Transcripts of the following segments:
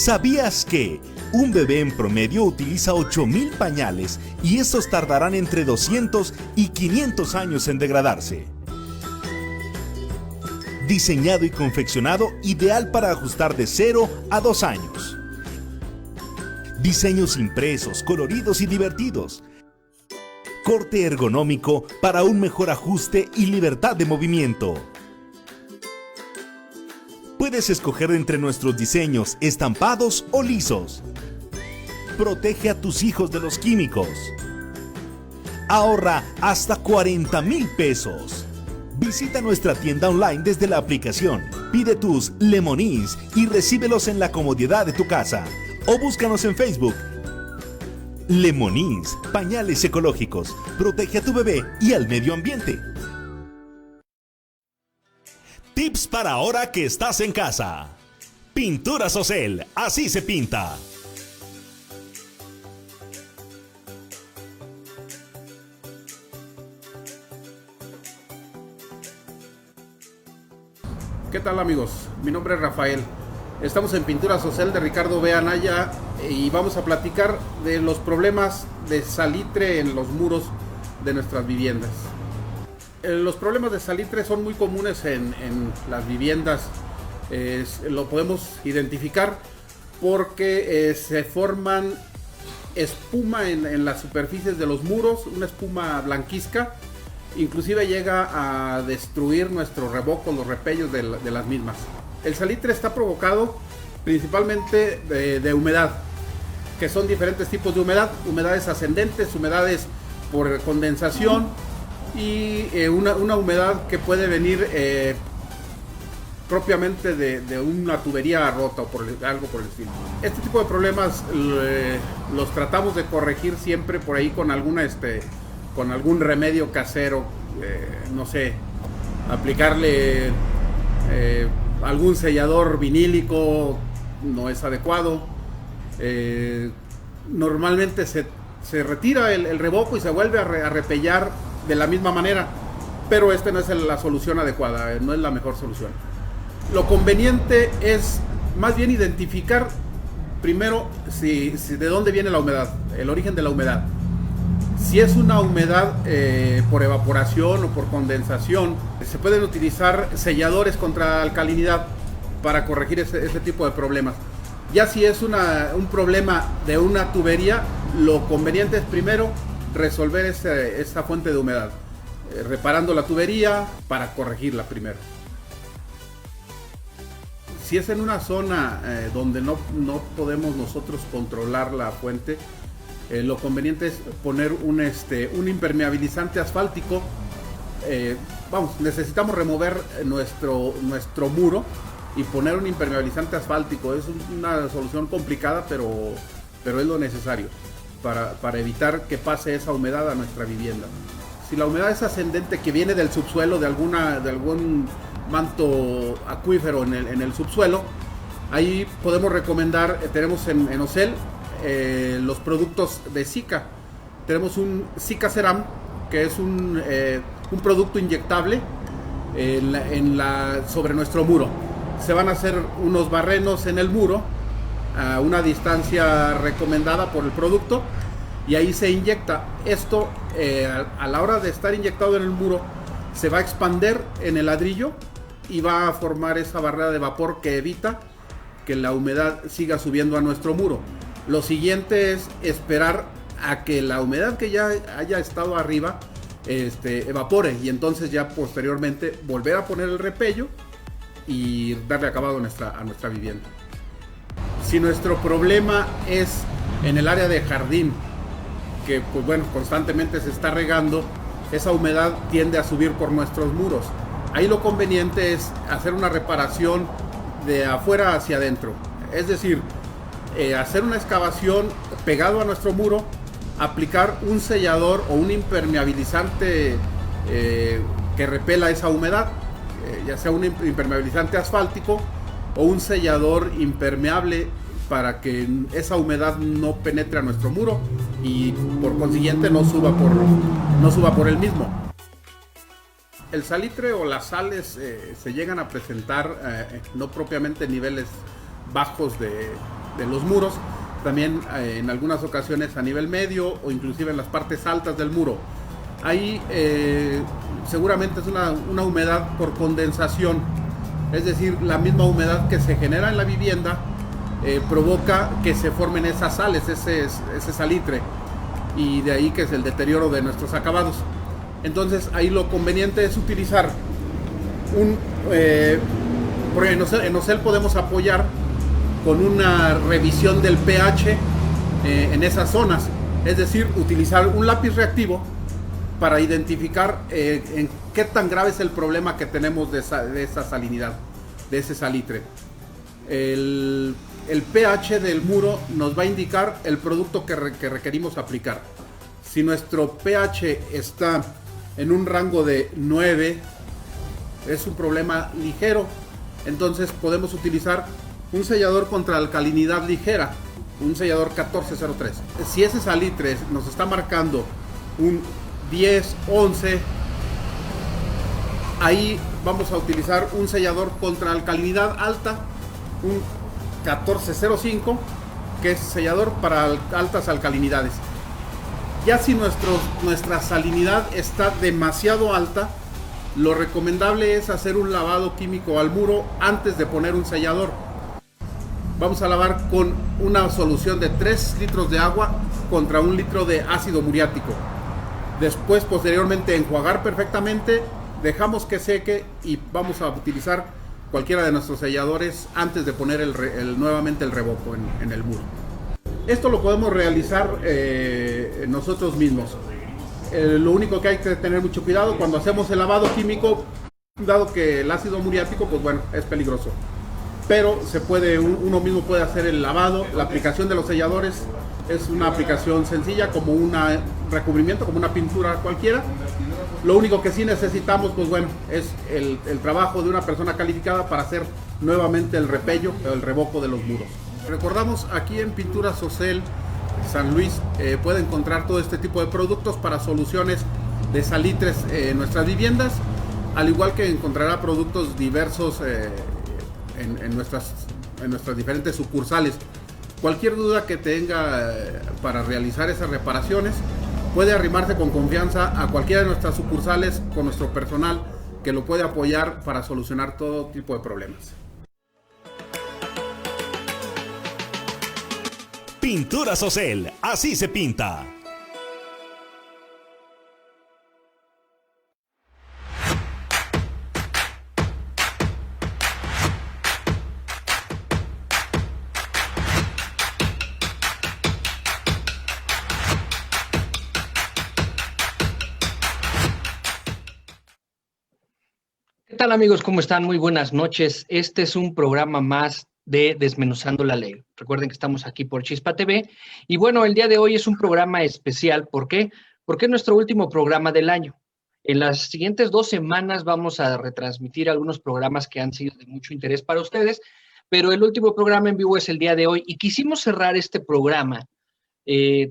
¿Sabías que un bebé en promedio utiliza 8,000 pañales y estos tardarán entre 200 y 500 años en degradarse? Diseñado y confeccionado ideal para ajustar de 0 a 2 años. Diseños impresos, coloridos y divertidos. Corte ergonómico para un mejor ajuste y libertad de movimiento. Puedes escoger entre nuestros diseños estampados o lisos. Protege a tus hijos de los químicos. Ahorra hasta 40,000 pesos. Visita nuestra tienda online desde la aplicación. Pide tus Lemonins y recíbelos en la comodidad de tu casa. O búscanos en Facebook. Lemonins, pañales ecológicos. Protege a tu bebé y al medio ambiente. Tips para ahora que estás en casa. Pinturas Ocel, así se pinta. ¿Qué tal, amigos? Mi nombre es Rafael. Estamos en Pinturas Ocel de Ricardo B. Anaya y vamos a platicar de los problemas de salitre en los muros de nuestras viviendas. Los problemas de salitre son muy comunes en las viviendas. Lo podemos identificar porque se forman espuma en las superficies de los muros, una espuma blanquizca. Inclusive llega a destruir nuestros revocos, los repellos de las mismas. El salitre está provocado principalmente de humedad, que son diferentes tipos de humedad: humedades ascendentes, humedades por condensación y una humedad que puede venir propiamente de una tubería rota o algo por el estilo. Este tipo de problemas los tratamos de corregir siempre por ahí con algún remedio casero, no sé, aplicarle algún sellador vinílico no es adecuado. Normalmente se retira el revoco y se vuelve a repellar de la misma manera, pero esta no es la solución adecuada, no es la mejor solución. Lo conveniente es más bien identificar primero si de dónde viene la humedad, el origen de la humedad. Si es una humedad por evaporación o por condensación, se pueden utilizar selladores contra alcalinidad para corregir ese tipo de problemas. Ya si es un problema de una tubería, lo conveniente es primero resolver esa fuente de humedad, reparando la tubería para corregirla primero. Si es en una zona donde no podemos nosotros controlar la fuente, lo conveniente es poner un impermeabilizante asfáltico. Necesitamos remover nuestro muro y poner un impermeabilizante asfáltico. Es una solución complicada, pero es lo necesario para evitar que pase esa humedad a nuestra vivienda. Si la humedad es ascendente, que viene del subsuelo, de algún manto acuífero en el subsuelo, ahí podemos recomendar, tenemos en Ocel los productos de Sika. Tenemos un Sika Ceram, que es un producto inyectable sobre nuestro muro. Se van a hacer unos barrenos en el muro a una distancia recomendada por el producto y ahí se inyecta. Esto a la hora de estar inyectado en el muro se va a expander en el ladrillo y va a formar esa barrera de vapor que evita que la humedad siga subiendo a nuestro muro. Lo siguiente es esperar a que la humedad que ya haya estado arriba evapore y entonces ya posteriormente volver a poner el repello y darle acabado a nuestra vivienda. Si nuestro problema es en el área de jardín, que pues bueno, constantemente se está regando, esa humedad tiende a subir por nuestros muros. Ahí lo conveniente es hacer una reparación de afuera hacia adentro, es decir, hacer una excavación pegado a nuestro muro, aplicar un sellador o un impermeabilizante que repela esa humedad, ya sea un impermeabilizante asfáltico o un sellador impermeable para que esa humedad no penetre a nuestro muro y por consiguiente no suba por el mismo. El salitre o las sales se llegan a presentar no propiamente en niveles bajos de los muros, también en algunas ocasiones a nivel medio o inclusive en las partes altas del muro. Ahí seguramente es una humedad por condensación, es decir, la misma humedad que se genera en la vivienda provoca que se formen esas sales, ese salitre, y de ahí que es el deterioro de nuestros acabados. Entonces ahí lo conveniente es utilizar porque en Ocel podemos apoyar con una revisión del pH en esas zonas, es decir, utilizar un lápiz reactivo para identificar en qué tan grave es el problema que tenemos de esa salinidad, de ese salitre. El pH del muro nos va a indicar el producto que requerimos aplicar. Si nuestro pH está en un rango de 9, es un problema ligero, entonces podemos utilizar un sellador contra alcalinidad ligera, un sellador 1403. Si ese salitre nos está marcando un 10, 11, ahí vamos a utilizar un sellador contra alcalinidad alta, un 1405, que es sellador para altas alcalinidades. Ya si nuestra salinidad está demasiado alta, lo recomendable es hacer un lavado químico al muro antes de poner un sellador. Vamos a lavar con una solución de 3 litros de agua contra 1 litro de ácido muriático. Después, posteriormente, enjuagar perfectamente, dejamos que seque y vamos a utilizar cualquiera de nuestros selladores antes de poner nuevamente el revoco en el muro. Esto lo podemos realizar nosotros mismos. Lo único que hay que tener mucho cuidado cuando hacemos el lavado químico, dado que el ácido muriático, pues bueno, es peligroso. Pero uno mismo puede hacer el lavado. La aplicación de los selladores es una aplicación sencilla, como un recubrimiento, como una pintura cualquiera. Lo único que sí necesitamos, pues bueno, es el trabajo de una persona calificada para hacer nuevamente el repello o el revoco de los muros. Recordamos, aquí en Pinturas Ocel San Luis puede encontrar todo este tipo de productos para soluciones de salitres en nuestras viviendas, al igual que encontrará productos diversos en nuestras diferentes sucursales. Cualquier duda que tenga para realizar esas reparaciones, puede arrimarse con confianza a cualquiera de nuestras sucursales con nuestro personal que lo puede apoyar para solucionar todo tipo de problemas. Pinturas Ocel, así se pinta. ¿Qué tal, amigos? ¿Cómo están? Muy buenas noches. Este es un programa más de Desmenuzando la Ley. Recuerden que estamos aquí por Chispa TV. Y bueno, el día de hoy es un programa especial. ¿Por qué? Porque es nuestro último programa del año. En las siguientes 2 semanas vamos a retransmitir algunos programas que han sido de mucho interés para ustedes, pero el último programa en vivo es el día de hoy. Y quisimos cerrar este programa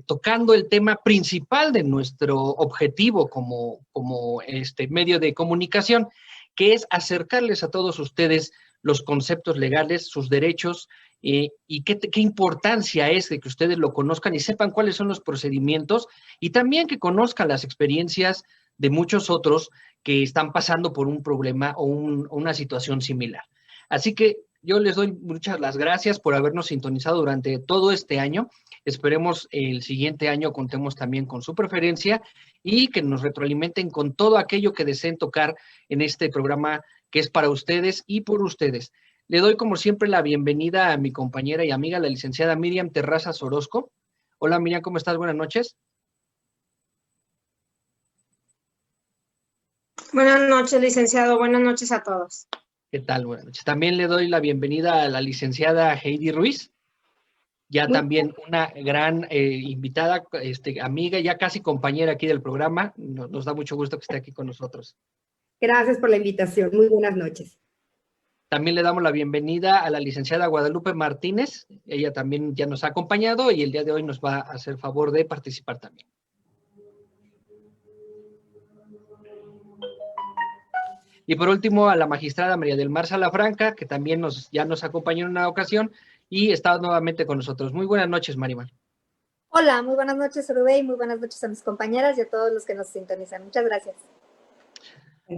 tocando el tema principal de nuestro objetivo como medio de comunicación, que es acercarles a todos ustedes los conceptos legales, sus derechos, y qué importancia es de que ustedes lo conozcan y sepan cuáles son los procedimientos, y también que conozcan las experiencias de muchos otros que están pasando por un problema o una situación similar. Así que yo les doy muchas las gracias por habernos sintonizado durante todo este año. Esperemos el siguiente año contemos también con su preferencia y que nos retroalimenten con todo aquello que deseen tocar en este programa que es para ustedes y por ustedes. Le doy, como siempre, la bienvenida a mi compañera y amiga, la licenciada Miriam Terrazas Orozco. Hola, Miriam, ¿cómo estás? Buenas noches. Buenas noches, licenciado. Buenas noches a todos. ¿Qué tal? Buenas noches. También le doy la bienvenida a la licenciada Heidi Ruiz, ya también una gran invitada, amiga, ya casi compañera aquí del programa. Nos da mucho gusto que esté aquí con nosotros. Gracias por la invitación. Muy buenas noches. También le damos la bienvenida a la licenciada Guadalupe Martínez. Ella también ya nos ha acompañado y el día de hoy nos va a hacer favor de participar también. Y por último, a la magistrada María del Mar Salafranca, que también ya nos acompañó en una ocasión y está nuevamente con nosotros. Muy buenas noches, Marimar. Hola, muy buenas noches, Rubén, muy buenas noches a mis compañeras y a todos los que nos sintonizan. Muchas gracias.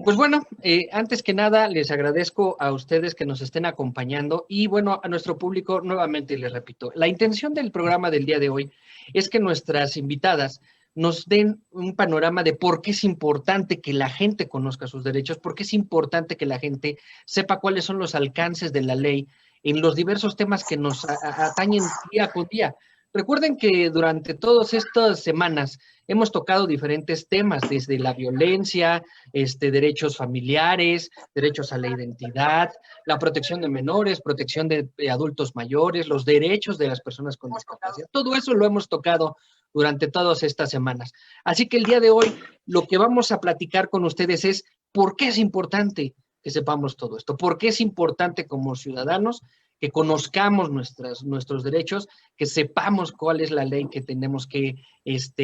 Pues bueno, antes que nada les agradezco a ustedes que nos estén acompañando y bueno, a nuestro público nuevamente les repito, la intención del programa del día de hoy es que nuestras invitadas nos den un panorama de por qué es importante que la gente conozca sus derechos, por qué es importante que la gente sepa cuáles son los alcances de la ley en los diversos temas que nos atañen día con día. Recuerden que durante todas estas semanas hemos tocado diferentes temas, desde la violencia, derechos familiares, derechos a la identidad, la protección de menores, protección de adultos mayores, los derechos de las personas con discapacidad. Todo eso lo hemos tocado durante todas estas semanas. Así que el día de hoy lo que vamos a platicar con ustedes es por qué es importante que sepamos todo esto, por qué es importante como ciudadanos que conozcamos nuestros derechos, que sepamos cuál es la ley que tenemos que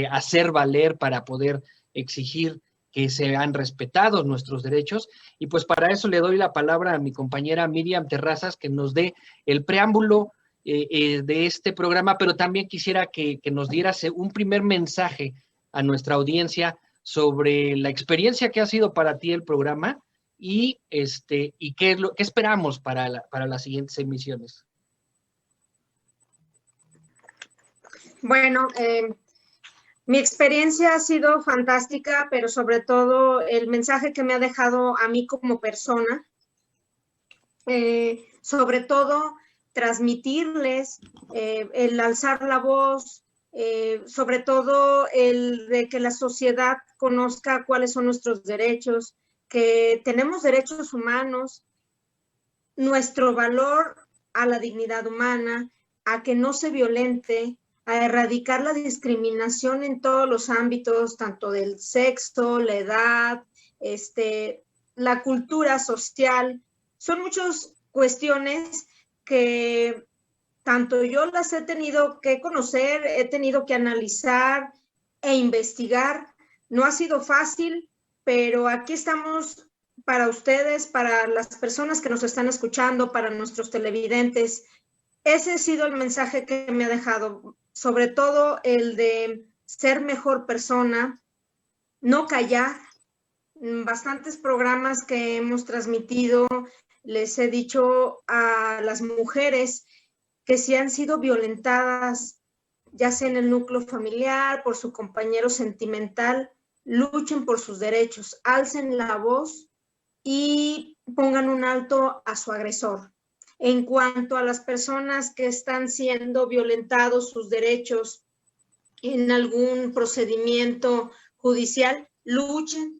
hacer valer para poder exigir que sean respetados nuestros derechos. Y pues para eso le doy la palabra a mi compañera Miriam Terrazas, que nos dé el preámbulo de este programa, pero también quisiera que nos dieras un primer mensaje a nuestra audiencia sobre la experiencia que ha sido para ti el programa y qué esperamos para las siguientes emisiones. Bueno, mi experiencia ha sido fantástica, pero sobre todo el mensaje que me ha dejado a mí como persona, sobre todo transmitirles el alzar la voz, sobre todo el de que la sociedad conozca cuáles son nuestros derechos, que tenemos derechos humanos, nuestro valor a la dignidad humana, a que no se violente, a erradicar la discriminación en todos los ámbitos, tanto del sexo, la edad, la cultura social. Son muchas cuestiones que tanto yo las he tenido que conocer, he tenido que analizar e investigar. No ha sido fácil, pero aquí estamos para ustedes, para las personas que nos están escuchando, para nuestros televidentes. Ese ha sido el mensaje que me ha dejado, sobre todo el de ser mejor persona, no callar. Bastantes programas que hemos transmitido, les he dicho a las mujeres que si han sido violentadas, ya sea en el núcleo familiar, por su compañero sentimental, luchen por sus derechos, alcen la voz y pongan un alto a su agresor. En cuanto a las personas que están siendo violentados sus derechos en algún procedimiento judicial, luchen,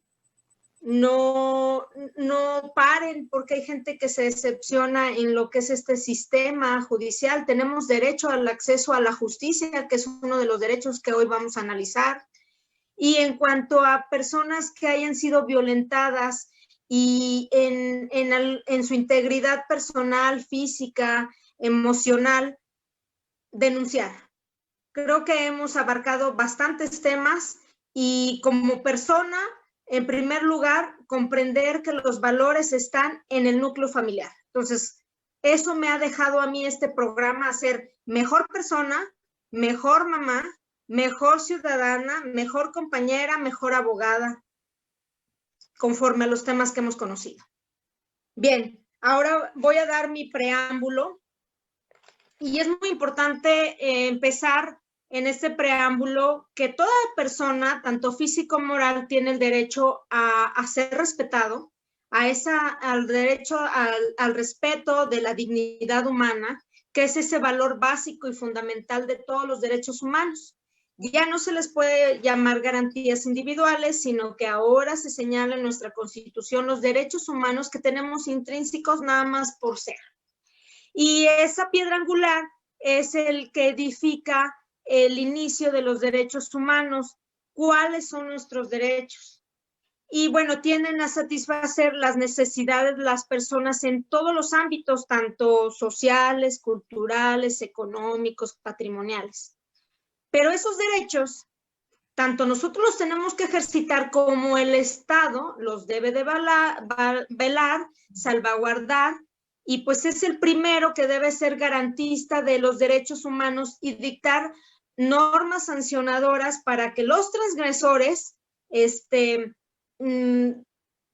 no paren, porque hay gente que se decepciona en lo que es este sistema judicial. Tenemos derecho al acceso a la justicia, que es uno de los derechos que hoy vamos a analizar. Y en cuanto a personas que hayan sido violentadas y en su integridad personal, física, emocional, denunciar. Creo que hemos abarcado bastantes temas y como persona, en primer lugar, comprender que los valores están en el núcleo familiar. Entonces, eso me ha dejado a mí este programa ser mejor persona, mejor mamá, mejor ciudadana, mejor compañera, mejor abogada, conforme a los temas que hemos conocido. Bien, ahora voy a dar mi preámbulo y es muy importante empezar en este preámbulo que toda persona, tanto físico como moral, tiene el derecho a ser respetado, al derecho al respeto de la dignidad humana, que es ese valor básico y fundamental de todos los derechos humanos. Ya no se les puede llamar garantías individuales, sino que ahora se señala en nuestra Constitución los derechos humanos que tenemos intrínsecos nada más por ser. Y esa piedra angular es el que edifica el inicio de los derechos humanos. ¿Cuáles son nuestros derechos? Y bueno, tienden a satisfacer las necesidades de las personas en todos los ámbitos, tanto sociales, culturales, económicos, patrimoniales. Pero esos derechos, tanto nosotros los tenemos que ejercitar como el Estado los debe de velar, salvaguardar y pues es el primero que debe ser garantista de los derechos humanos y dictar normas sancionadoras para que los transgresores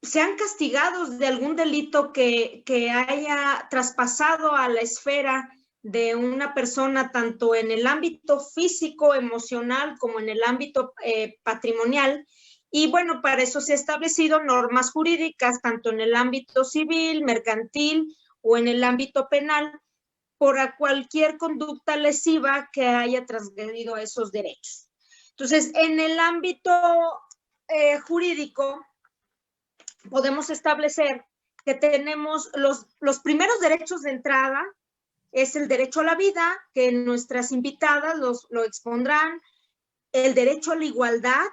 sean castigados de algún delito que haya traspasado a la esfera de una persona, tanto en el ámbito físico, emocional, como en el ámbito patrimonial. Y bueno, para eso se han establecido normas jurídicas, tanto en el ámbito civil, mercantil o en el ámbito penal, por cualquier conducta lesiva que haya transgredido esos derechos. Entonces, en el ámbito jurídico, podemos establecer que tenemos los primeros derechos de entrada, es el derecho a la vida, que nuestras invitadas lo expondrán, el derecho a la igualdad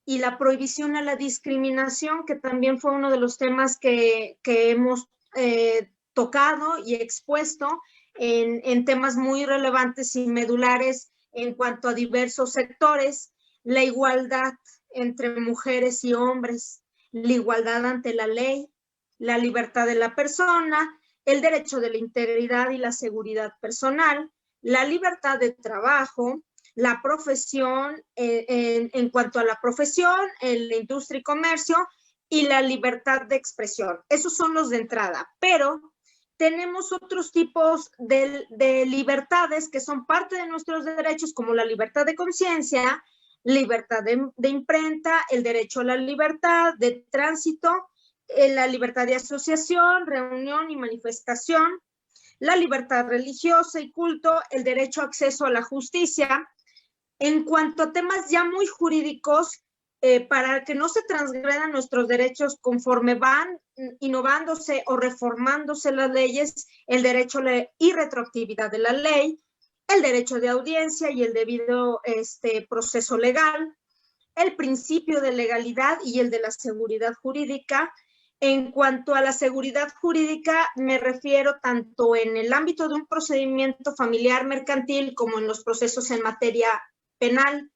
y la prohibición a la discriminación, que también fue uno de los temas que hemos tocado y expuesto en temas muy relevantes y medulares en cuanto a diversos sectores, la igualdad entre mujeres y hombres, la igualdad ante la ley, la libertad de la persona, el derecho de la integridad y la seguridad personal, la libertad de trabajo, la profesión, en cuanto a la profesión, en la industria y comercio, y la libertad de expresión. Esos son los de entrada, pero tenemos otros tipos de libertades que son parte de nuestros derechos, como la libertad de conciencia, libertad de imprenta, el derecho a la libertad de tránsito, la libertad de asociación, reunión y manifestación, la libertad religiosa y culto, el derecho a acceso a la justicia. En cuanto a temas ya muy jurídicos, para que no se transgredan nuestros derechos conforme van innovándose o reformándose las leyes, el derecho a la irretroactividad de la ley, el derecho de audiencia y el debido proceso legal, el principio de legalidad y el de la seguridad jurídica. En cuanto a la seguridad jurídica, me refiero tanto en el ámbito de un procedimiento familiar mercantil como en los procesos en materia penal,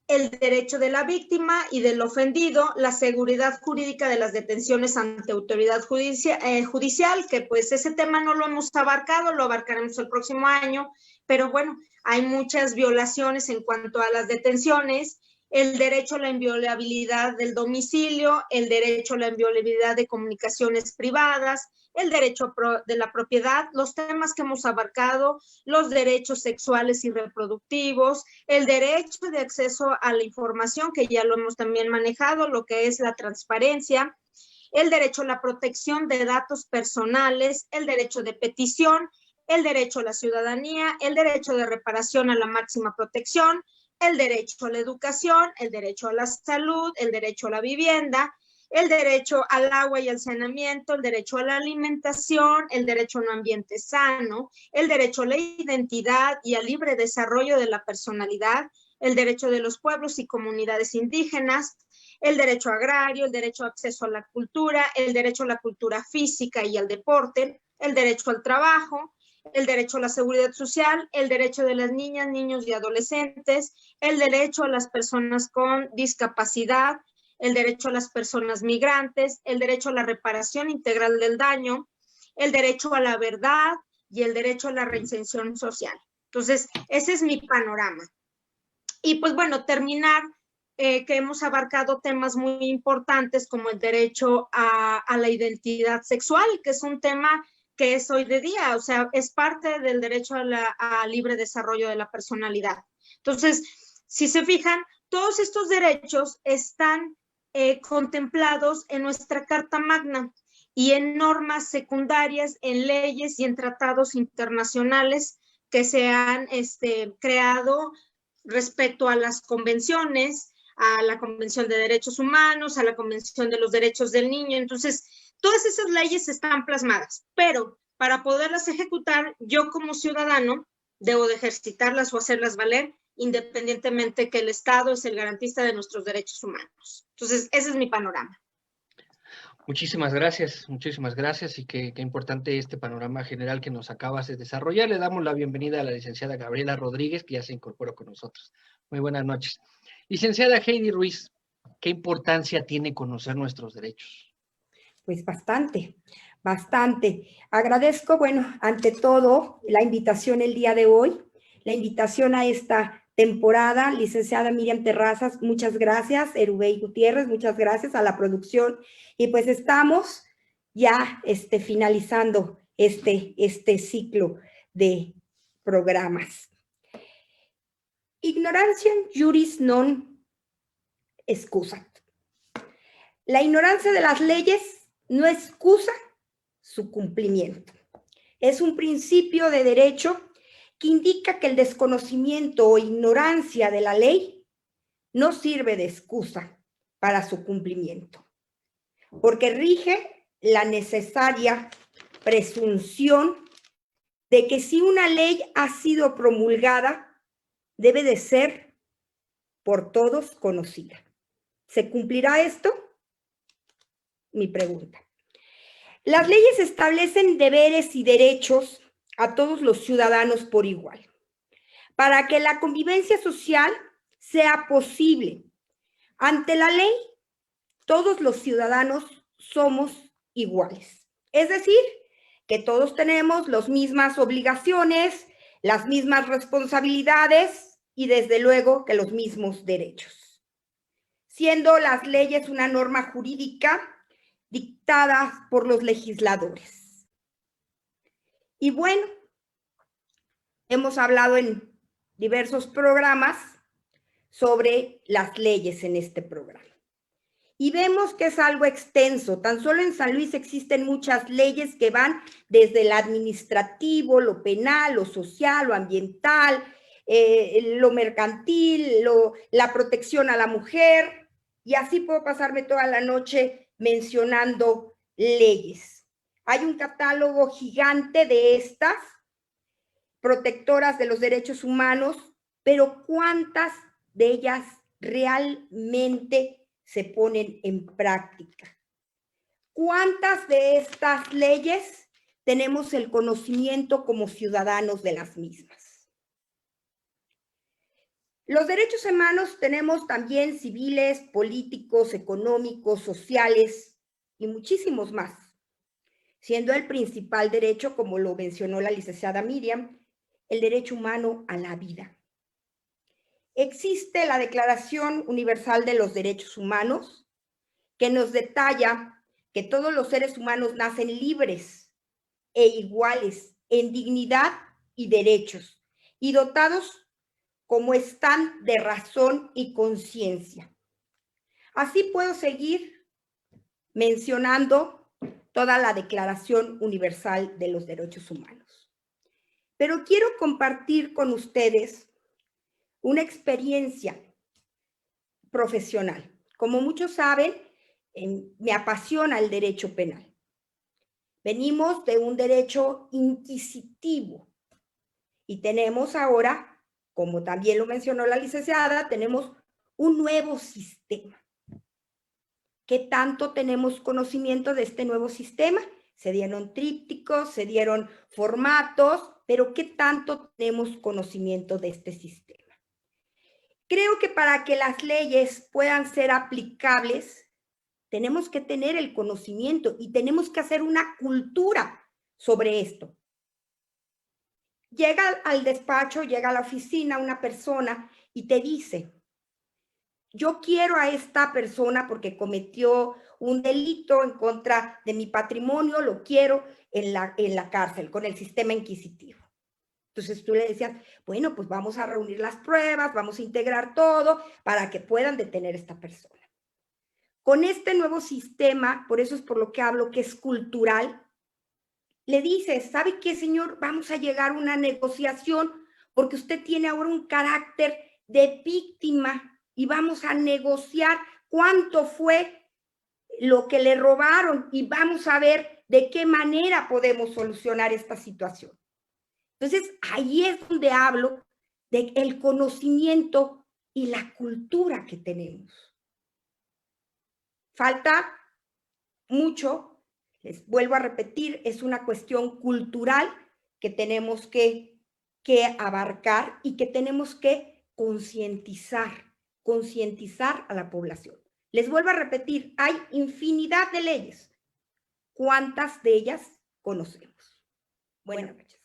el derecho de la víctima y del ofendido, la seguridad jurídica de las detenciones ante autoridad judicial, que pues ese tema no lo hemos abarcado, lo abarcaremos el próximo año, pero bueno, hay muchas violaciones en cuanto a las detenciones, el derecho a la inviolabilidad del domicilio, el derecho a la inviolabilidad de comunicaciones privadas, el derecho de la propiedad, los temas que hemos abarcado, los derechos sexuales y reproductivos, el derecho de acceso a la información, que ya lo hemos también manejado, lo que es la transparencia, el derecho a la protección de datos personales, el derecho de petición, el derecho a la ciudadanía, el derecho de reparación a la máxima protección, el derecho a la educación, el derecho a la salud, el derecho a la vivienda, el derecho al agua y al saneamiento, el derecho a la alimentación, el derecho a un ambiente sano, el derecho a la identidad y al libre desarrollo de la personalidad, el derecho de los pueblos y comunidades indígenas, el derecho agrario, el derecho a acceso a la cultura, el derecho a la cultura física y al deporte, el derecho al trabajo, el derecho a la seguridad social, el derecho de las niñas, niños y adolescentes, el derecho a las personas con discapacidad, el derecho a las personas migrantes, el derecho a la reparación integral del daño, el derecho a la verdad y el derecho a la reinserción social. Entonces, ese es mi panorama. Y pues bueno, terminar que hemos abarcado temas muy importantes como el derecho a la identidad sexual, que es un tema que es hoy de día, o sea, es parte del derecho a libre desarrollo de la personalidad. Entonces, si se fijan, todos estos derechos están contemplados en nuestra Carta Magna y en normas secundarias, en leyes y en tratados internacionales que se han creado respecto a las convenciones, a la Convención de Derechos Humanos, a la Convención de los Derechos del Niño. Entonces, todas esas leyes están plasmadas, pero para poderlas ejecutar, yo como ciudadano debo de ejercitarlas o hacerlas valer, independientemente que el Estado es el garantista de nuestros derechos humanos. Entonces, ese es mi panorama. Muchísimas gracias y qué importante este panorama general que nos acabas de desarrollar. Le damos la bienvenida a la licenciada Gabriela Rodríguez, que ya se incorporó con nosotros. Muy buenas noches. Licenciada Heidi Ruiz, ¿qué importancia tiene conocer nuestros derechos? Pues bastante, Bastante. Agradezco, bueno, ante todo, la invitación el día de hoy, la invitación a esta temporada. Licenciada Miriam Terrazas, muchas gracias. Erubey Gutiérrez, muchas gracias a la producción. Y pues estamos ya finalizando este ciclo de programas. Ignorantia juris non excusat. La ignorancia de las leyes no excusa su cumplimiento. Es un principio de derecho que indica que el desconocimiento o ignorancia de la ley no sirve de excusa para su cumplimiento, porque rige la necesaria presunción de que si una ley ha sido promulgada, debe de ser por todos conocida. ¿Se cumplirá esto? Mi pregunta. Las leyes establecen deberes y derechos a todos los ciudadanos por igual. Para que la convivencia social sea posible, ante la ley, todos los ciudadanos somos iguales. Es decir, que todos tenemos las mismas obligaciones, las mismas responsabilidades y desde luego que los mismos derechos. Siendo las leyes una norma jurídica dictadas por los legisladores. Y bueno, hemos hablado en diversos programas sobre las leyes en este programa. Y vemos que es algo extenso. Tan solo en San Luis existen muchas leyes que van desde lo administrativo, lo penal, lo social, lo ambiental, lo mercantil, la protección a la mujer. Y así puedo pasarme toda la noche mencionando leyes. Hay un catálogo gigante de estas protectoras de los derechos humanos, pero ¿cuántas de ellas realmente se ponen en práctica? ¿Cuántas de estas leyes tenemos el conocimiento como ciudadanos de las mismas? Los derechos humanos tenemos también civiles, políticos, económicos, sociales y muchísimos más, siendo el principal derecho, como lo mencionó la licenciada Miriam, el derecho humano a la vida. Existe la Declaración Universal de los Derechos Humanos, que nos detalla que todos los seres humanos nacen libres e iguales en dignidad y derechos, y dotados como están de razón y conciencia. Así puedo seguir mencionando toda la Declaración Universal de los Derechos Humanos. Pero quiero compartir con ustedes una experiencia profesional. Como muchos saben, me apasiona el derecho penal. Venimos de un derecho inquisitivo y tenemos ahora, como también lo mencionó la licenciada, tenemos un nuevo sistema. ¿Qué tanto tenemos conocimiento de este nuevo sistema? Se dieron trípticos, se dieron formatos, pero ¿qué tanto tenemos conocimiento de este sistema? Creo que para que las leyes puedan ser aplicables, tenemos que tener el conocimiento y tenemos que hacer una cultura sobre esto. Llega al despacho, llega a la oficina una persona y te dice: yo quiero a esta persona porque cometió un delito en contra de mi patrimonio, lo quiero en la cárcel, con el sistema inquisitivo. Entonces tú le decías, bueno, pues vamos a reunir las pruebas, vamos a integrar todo para que puedan detener a esta persona. Con este nuevo sistema, por eso es por lo que hablo que es cultural, le dices, ¿sabe qué, señor? Vamos a llegar a una negociación porque usted tiene ahora un carácter de víctima y vamos a negociar cuánto fue lo que le robaron y vamos a ver de qué manera podemos solucionar esta situación. Entonces, ahí es donde hablo del conocimiento y la cultura que tenemos. Falta mucho. Les vuelvo a repetir, es una cuestión cultural que tenemos que abarcar y que tenemos que concientizar a la población. Les vuelvo a repetir, hay infinidad de leyes, ¿Cuántas de ellas conocemos? Buenas noches.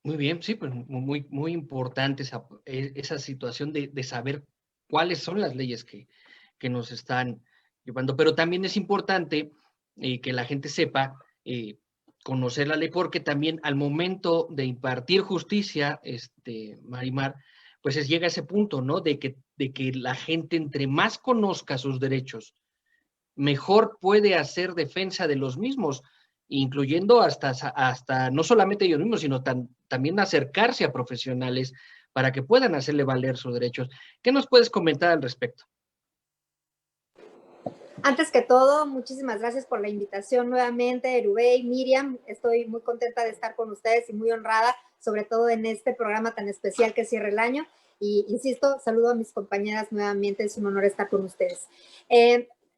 Muy bien, sí, pues muy importante esa situación de saber cuáles son las leyes que nos están llevando, pero también es importante que la gente sepa conocer la ley, porque también al momento de impartir justicia, Marimar, pues llega a ese punto, ¿no? De que la gente, entre más conozca sus derechos, mejor puede hacer defensa de los mismos, incluyendo hasta no solamente ellos mismos, sino también acercarse a profesionales para que puedan hacerle valer sus derechos. ¿Qué nos puedes comentar al respecto? Antes que todo, muchísimas gracias por la invitación nuevamente, Erubey, Miriam. Estoy muy contenta de estar con ustedes y muy honrada, sobre todo en este programa tan especial que cierra el año. Y insisto, saludo a mis compañeras nuevamente, es un honor estar con ustedes.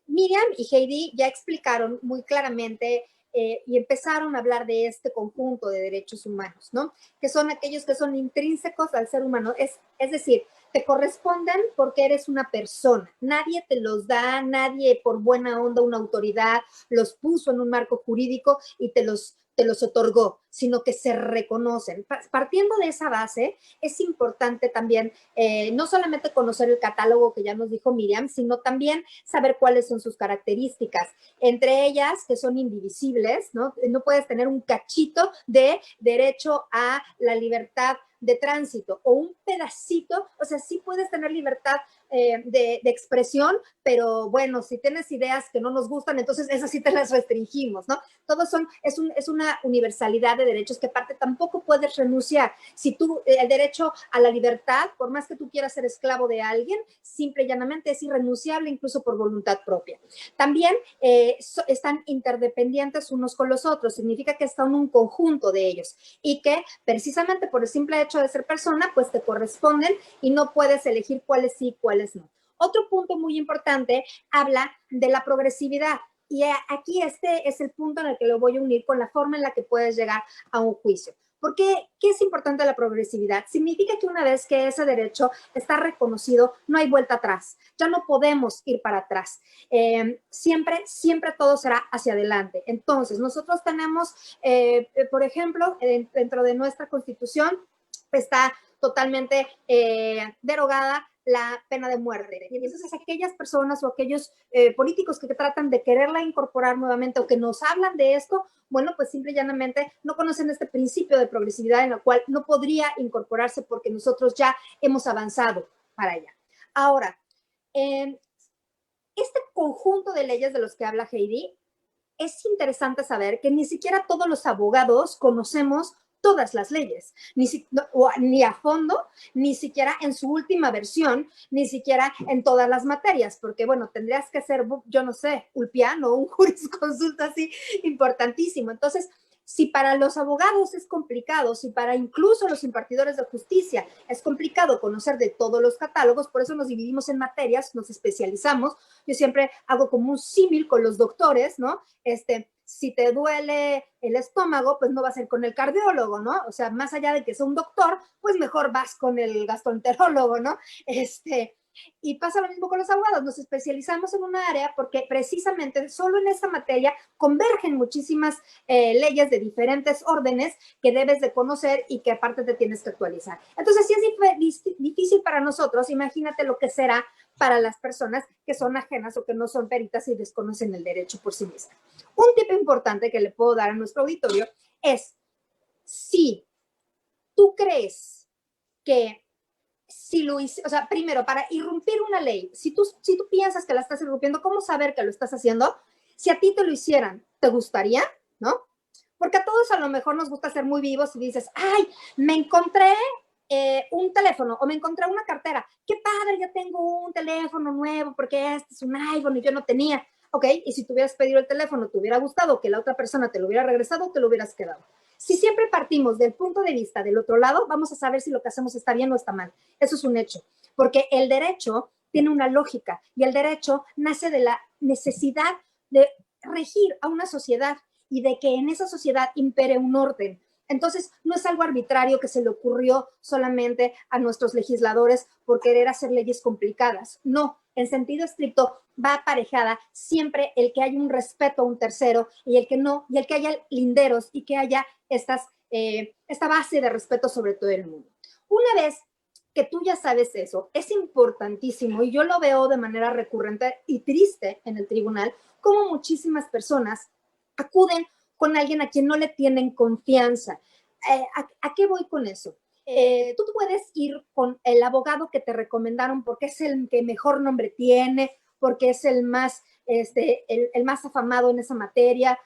Miriam y Heidi ya explicaron muy claramente y empezaron a hablar de este conjunto de derechos humanos, ¿no? Que son aquellos que son intrínsecos al ser humano, es decir, te corresponden porque eres una persona. Nadie te los da, nadie por buena onda, una autoridad, los puso en un marco jurídico y te los otorgó, sino que se reconocen. Partiendo de esa base, es importante también no solamente conocer el catálogo que ya nos dijo Miriam, sino también saber cuáles son sus características. Entre ellas, que son indivisibles, ¿no? No puedes tener un cachito de derecho a la libertad de tránsito o un pedacito, o sea, sí puedes tener libertad de expresión, pero bueno, si tienes ideas que no nos gustan, entonces esas sí te las restringimos, ¿no? Todos es una universalidad de derechos que aparte tampoco puedes renunciar. Si tú, el derecho a la libertad, por más que tú quieras ser esclavo de alguien, simple y llanamente es irrenunciable, incluso por voluntad propia. También están interdependientes unos con los otros, significa que están un conjunto de ellos y que precisamente por el simple hecho de ser persona, pues te corresponden y no puedes elegir cuáles sí, cuáles no. Otro punto muy importante habla de la progresividad. Y aquí este es el punto en el que lo voy a unir con la forma en la que puedes llegar a un juicio. ¿Por qué? ¿Qué es importante la progresividad? Significa que una vez que ese derecho está reconocido, no hay vuelta atrás. Ya no podemos ir para atrás. Siempre todo será hacia adelante. Entonces, nosotros tenemos, por ejemplo, dentro de nuestra Constitución, está totalmente derogada la pena de muerte. Y entonces aquellas personas o aquellos políticos que tratan de quererla incorporar nuevamente o que nos hablan de esto, bueno, pues simple y llanamente no conocen este principio de progresividad en el cual no podría incorporarse porque nosotros ya hemos avanzado para allá. Ahora, este conjunto de leyes de los que habla Heidi, es interesante saber que ni siquiera todos los abogados conocemos todas las leyes, ni a fondo, ni siquiera en su última versión, ni siquiera en todas las materias, porque bueno, tendrías que ser, yo no sé, ulpiano, un jurisconsulto así importantísimo. Entonces, si para los abogados es complicado, si para incluso los impartidores de justicia es complicado conocer de todos los catálogos, por eso nos dividimos en materias, nos especializamos. Yo siempre hago como un símil con los doctores, ¿no? Si te duele el estómago, pues no vas a ir con el cardiólogo, ¿no? O sea, más allá de que sea un doctor, pues mejor vas con el gastroenterólogo, ¿no? Y pasa lo mismo con los abogados, nos especializamos en una área porque precisamente solo en esta materia convergen muchísimas leyes de diferentes órdenes que debes de conocer y que aparte te tienes que actualizar. Entonces, si es difícil para nosotros, imagínate lo que será para las personas que son ajenas o que no son peritas y desconocen el derecho por sí mismas. Un tip importante que le puedo dar a nuestro auditorio es, si tú crees que si lo hice, o sea, primero, para irrumpir una ley, si tú piensas que la estás irrumpiendo, ¿cómo saber que lo estás haciendo? Si a ti te lo hicieran, ¿te gustaría? ¿No? Porque a todos a lo mejor nos gusta ser muy vivos y dices, ay, me encontré un teléfono o me encontré una cartera. Qué padre, ya tengo un teléfono nuevo porque este es un iPhone y yo no tenía. Ok, y si te hubieras pedido el teléfono, te hubiera gustado que la otra persona te lo hubiera regresado, te lo hubieras quedado. Si siempre partimos del punto de vista del otro lado, vamos a saber si lo que hacemos está bien o está mal. Eso es un hecho, porque el derecho tiene una lógica y el derecho nace de la necesidad de regir a una sociedad y de que en esa sociedad impere un orden. Entonces, no es algo arbitrario que se le ocurrió solamente a nuestros legisladores por querer hacer leyes complicadas. No, en sentido estricto va aparejada siempre el que haya un respeto a un tercero y el que no, y el que haya linderos y que haya esta base de respeto sobre todo el mundo. Una vez que tú ya sabes eso, es importantísimo, y yo lo veo de manera recurrente y triste en el tribunal, como muchísimas personas acuden con alguien a quien no le tienen confianza. ¿A qué voy con eso? Tú puedes ir con el abogado que te recomendaron porque es el que mejor nombre tiene, porque es el más afamado en esa materia.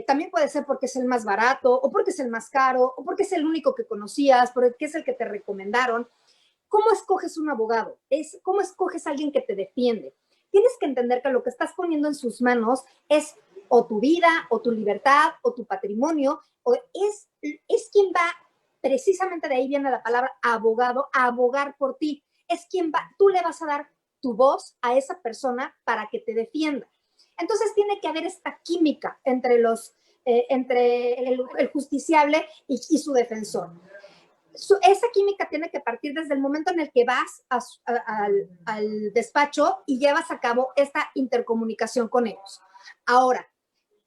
También puede ser porque es el más barato, o porque es el más caro, o porque es el único que conocías, porque es el que te recomendaron. ¿Cómo escoges un abogado? ¿Cómo escoges a alguien que te defiende? Tienes que entender que lo que estás poniendo en sus manos es o tu vida, o tu libertad, o tu patrimonio, o es quien va, precisamente de ahí viene la palabra abogado, a abogar por ti. Es quien va, tú le vas a dar tu voz a esa persona para que te defienda. Entonces tiene que haber esta química entre el justiciable y su defensor. Esa química tiene que partir desde el momento en el que vas al despacho y llevas a cabo esta intercomunicación con ellos. Ahora,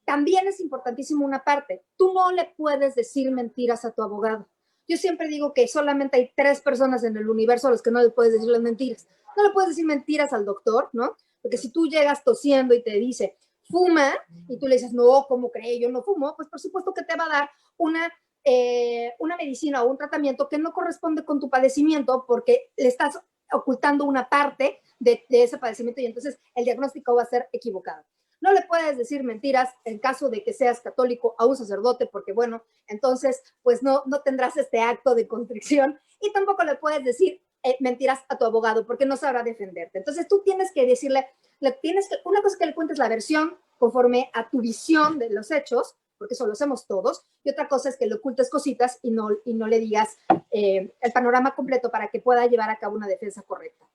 también es importantísimo una parte, tú no le puedes decir mentiras a tu abogado. Yo siempre digo que solamente hay 3 personas en el universo a los que no le puedes decir las mentiras. No le puedes decir mentiras al doctor, ¿no? Porque si tú llegas tosiendo y te dice, fuma, y tú le dices, no, ¿cómo cree? Yo no fumo, pues por supuesto que te va a dar una medicina o un tratamiento que no corresponde con tu padecimiento porque le estás ocultando una parte de ese padecimiento y entonces el diagnóstico va a ser equivocado. No le puedes decir mentiras en caso de que seas católico a un sacerdote porque, bueno, entonces pues no tendrás este acto de constricción y tampoco le puedes decir mentiras a tu abogado porque no sabrá defenderte. Entonces tú tienes que decirle, una cosa es que le cuentes la versión conforme a tu visión de los hechos, porque eso lo hacemos todos, y otra cosa es que le ocultes cositas y no le digas el panorama completo para que pueda llevar a cabo una defensa correcta.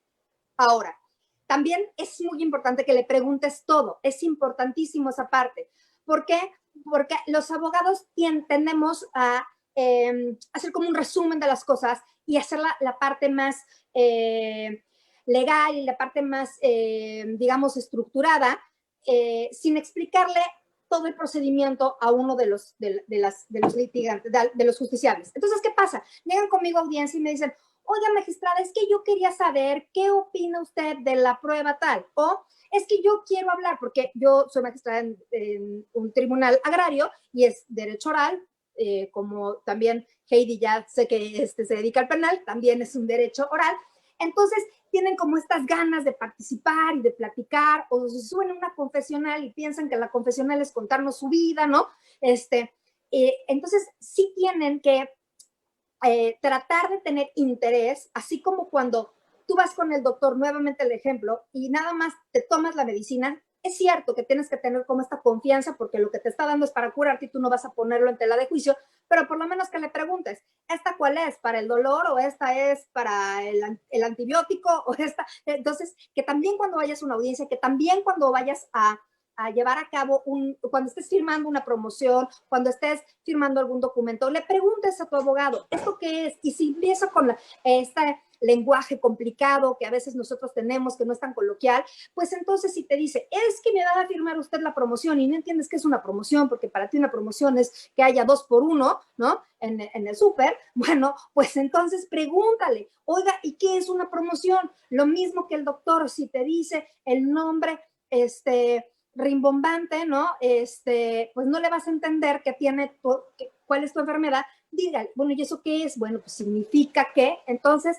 Ahora, también es muy importante que le preguntes todo, es importantísimo esa parte. ¿Por qué? Porque los abogados tendemos a hacer como un resumen de las cosas y hacer la parte más legal y la parte más, digamos, estructurada, sin explicarle todo el procedimiento a uno de los litigantes, de los justiciables. Entonces, ¿qué pasa? Llegan conmigo a audiencia y me dicen, oiga, magistrada, es que yo quería saber qué opina usted de la prueba tal, o es que yo quiero hablar, porque yo soy magistrada en un tribunal agrario y es derecho oral, como también Heidi ya sé que se dedica al penal, también es un derecho oral. Entonces tienen como estas ganas de participar y de platicar, o se suben a una confesional y piensan que la confesional es contarnos su vida, ¿no? Entonces sí tienen que tratar de tener interés, así como cuando tú vas con el doctor, nuevamente el ejemplo, y nada más te tomas la medicina. Es cierto que tienes que tener como esta confianza porque lo que te está dando es para curarte y tú no vas a ponerlo en tela de juicio, pero por lo menos que le preguntes, ¿esta cuál es? ¿Para el dolor o esta es para el antibiótico? O esta. Entonces, que también cuando vayas a una audiencia, que también cuando vayas a llevar a cabo cuando estés firmando una promoción, cuando estés firmando algún documento, le preguntes a tu abogado, ¿esto qué es? Y si empieza con este lenguaje complicado que a veces nosotros tenemos, que no es tan coloquial, pues entonces si te dice, es que me va a firmar usted la promoción y no entiendes qué es una promoción, porque para ti una promoción es que haya 2 por 1, ¿no? En el súper, bueno, pues entonces pregúntale, oiga, ¿y qué es una promoción? Lo mismo que el doctor, si te dice el nombre, rimbombante, ¿no? Pues no le vas a entender cuál es tu enfermedad. Dígale, bueno, ¿y eso qué es? Bueno, pues significa que, entonces,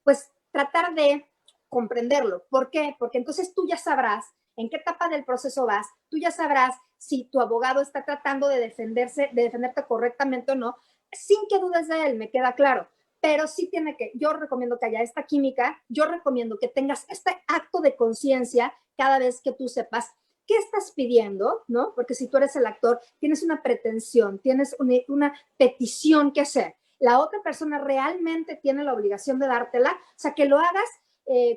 pues tratar de comprenderlo. ¿Por qué? Porque entonces tú ya sabrás en qué etapa del proceso vas, tú ya sabrás si tu abogado está tratando de defenderte correctamente o no, sin que dudes de él, me queda claro. Pero sí yo recomiendo que haya esta química, yo recomiendo que tengas este acto de conciencia cada vez que tú sepas qué estás pidiendo, ¿no? Porque si tú eres el actor, tienes una pretensión, tienes una petición que hacer. La otra persona realmente tiene la obligación de dártela, o sea, que lo hagas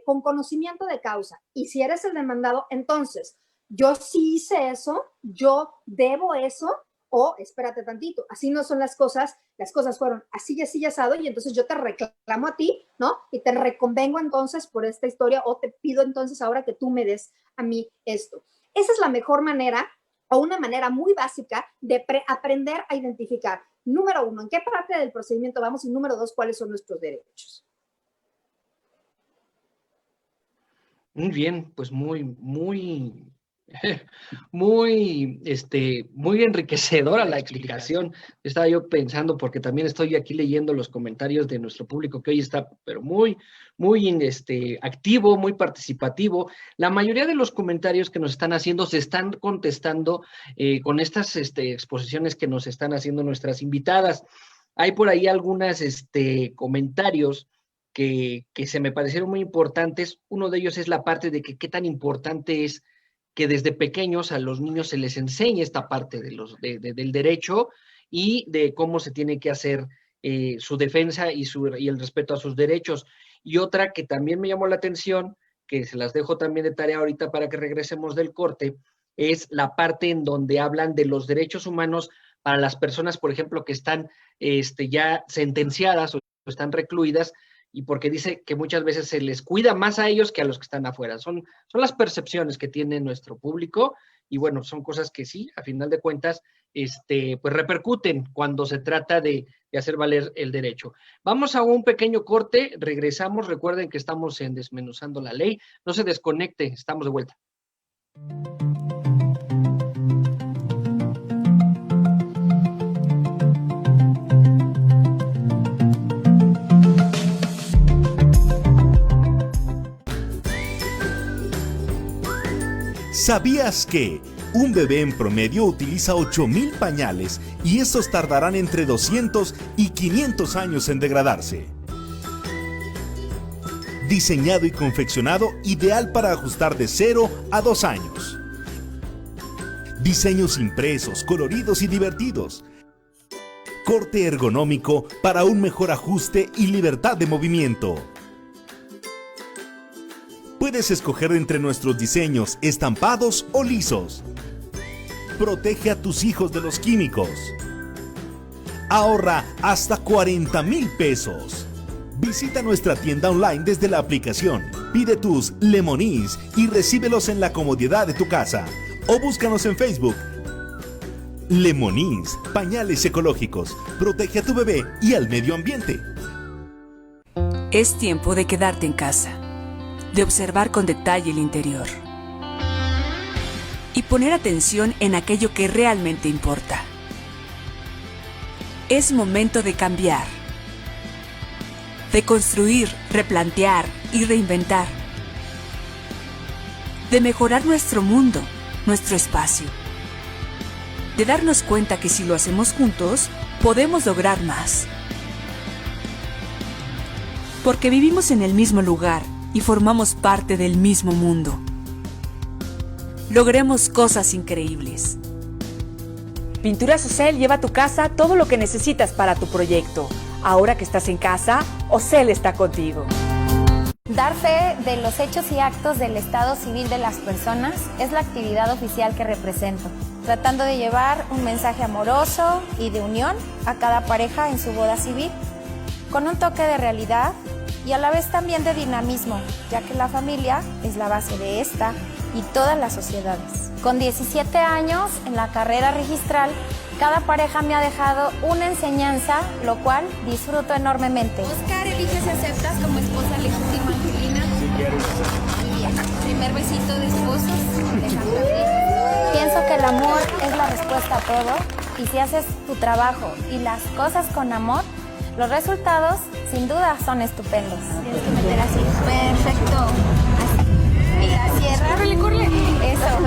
con conocimiento de causa. Y si eres el demandado, entonces, yo sí hice eso, yo debo eso, o espérate tantito, así no son las cosas fueron así y asado, y entonces yo te reclamo a ti, ¿no? Y te reconvengo entonces por esta historia, o te pido entonces ahora que tú me des a mí esto. Esa es la mejor manera, o una manera muy básica de aprender a identificar, número 1, en qué parte del procedimiento vamos, y número 2, cuáles son nuestros derechos. Muy bien, pues muy enriquecedora la explicación. Estaba yo pensando, porque también estoy aquí leyendo los comentarios de nuestro público, que hoy está, pero muy activo, muy participativo. La mayoría de los comentarios que nos están haciendo se están contestando con estas exposiciones que nos están haciendo nuestras invitadas. Hay por ahí algunos comentarios que se me parecieron muy importantes. Uno de ellos es la parte de que qué tan importante es que desde pequeños a los niños se les enseñe esta parte del derecho y de cómo se tiene que hacer su defensa y el respeto a sus derechos. Y otra que también me llamó la atención, que se las dejo también de tarea ahorita para que regresemos del corte, es la parte en donde hablan de los derechos humanos para las personas, por ejemplo, que están ya sentenciadas o están recluidas, y porque dice que muchas veces se les cuida más a ellos que a los que están afuera. Son las percepciones que tiene nuestro público, y bueno, son cosas que sí, a final de cuentas, pues repercuten cuando se trata de hacer valer el derecho. Vamos a un pequeño corte, regresamos, recuerden que estamos en Desmenuzando la Ley, no se desconecte, estamos de vuelta. ¿Sabías que un bebé en promedio utiliza 8,000 pañales y estos tardarán entre 200 y 500 años en degradarse? Diseñado y confeccionado ideal para ajustar de 0 a 2 años. Diseños impresos, coloridos y divertidos. Corte ergonómico para un mejor ajuste y libertad de movimiento. Puedes escoger entre nuestros diseños estampados o lisos. Protege a tus hijos de los químicos. Ahorra hasta 40,000 pesos. Visita nuestra tienda online desde la aplicación. Pide tus Lemonís y recíbelos en la comodidad de tu casa. O búscanos en Facebook. Lemonís, pañales ecológicos. Protege a tu bebé y al medio ambiente. Es tiempo de quedarte en casa, de observar con detalle el interior y poner atención en aquello que realmente importa. Es momento de cambiar, de construir, replantear y reinventar, de mejorar nuestro mundo, nuestro espacio, de darnos cuenta que si lo hacemos juntos, podemos lograr más. Porque vivimos en el mismo lugar y formamos parte del mismo mundo. Logremos cosas increíbles. Pinturas Ocel lleva a tu casa todo lo que necesitas para tu proyecto. Ahora que estás en casa, Ocel está contigo. Dar fe de los hechos y actos del estado civil de las personas es la actividad oficial que represento, tratando de llevar un mensaje amoroso y de unión a cada pareja en su boda civil, con un toque de realidad y a la vez también de dinamismo, ya que la familia es la base de esta y todas las sociedades. Con 17 años en la carrera registral, cada pareja me ha dejado una enseñanza, lo cual disfruto enormemente. Oscar, eliges y aceptas como esposa legítima Angelina. Sí, quiero. Primer besito de esposos, Alejandra Abril. Pienso que el amor es la respuesta a todo, y si haces tu trabajo y las cosas con amor, los resultados sin duda son estupendos. Tienes que meter así. Perfecto. Así. Y la cierra. Córrele, córrele. Eso.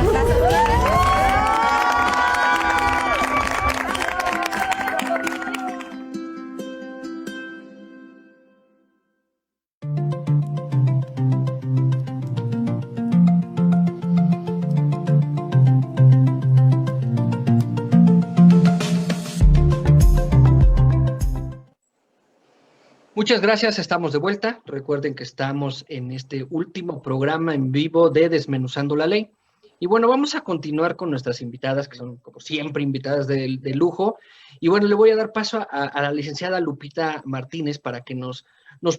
Muchas gracias, estamos de vuelta. Recuerden que estamos en este último programa en vivo de Desmenuzando la Ley. Y bueno, vamos a continuar con nuestras invitadas, que son como siempre invitadas de lujo. Y bueno, le voy a dar paso a la licenciada Lupita Martínez para que nos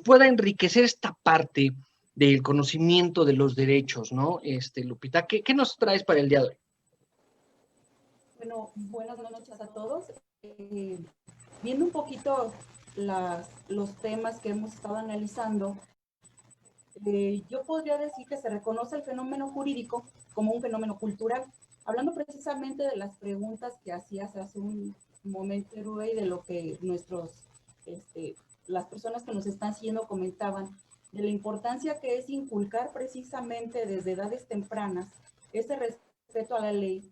pueda enriquecer esta parte del conocimiento de los derechos, ¿no? Lupita, ¿qué nos traes para el día de hoy? Bueno, buenas noches a todos. Viendo un poquito los temas que hemos estado analizando, yo podría decir que se reconoce el fenómeno jurídico como un fenómeno cultural. Hablando precisamente de las preguntas que hacías hace un momento, Rubén, de lo que las personas que nos están siguiendo comentaban, de la importancia que es inculcar precisamente desde edades tempranas ese respeto a la ley.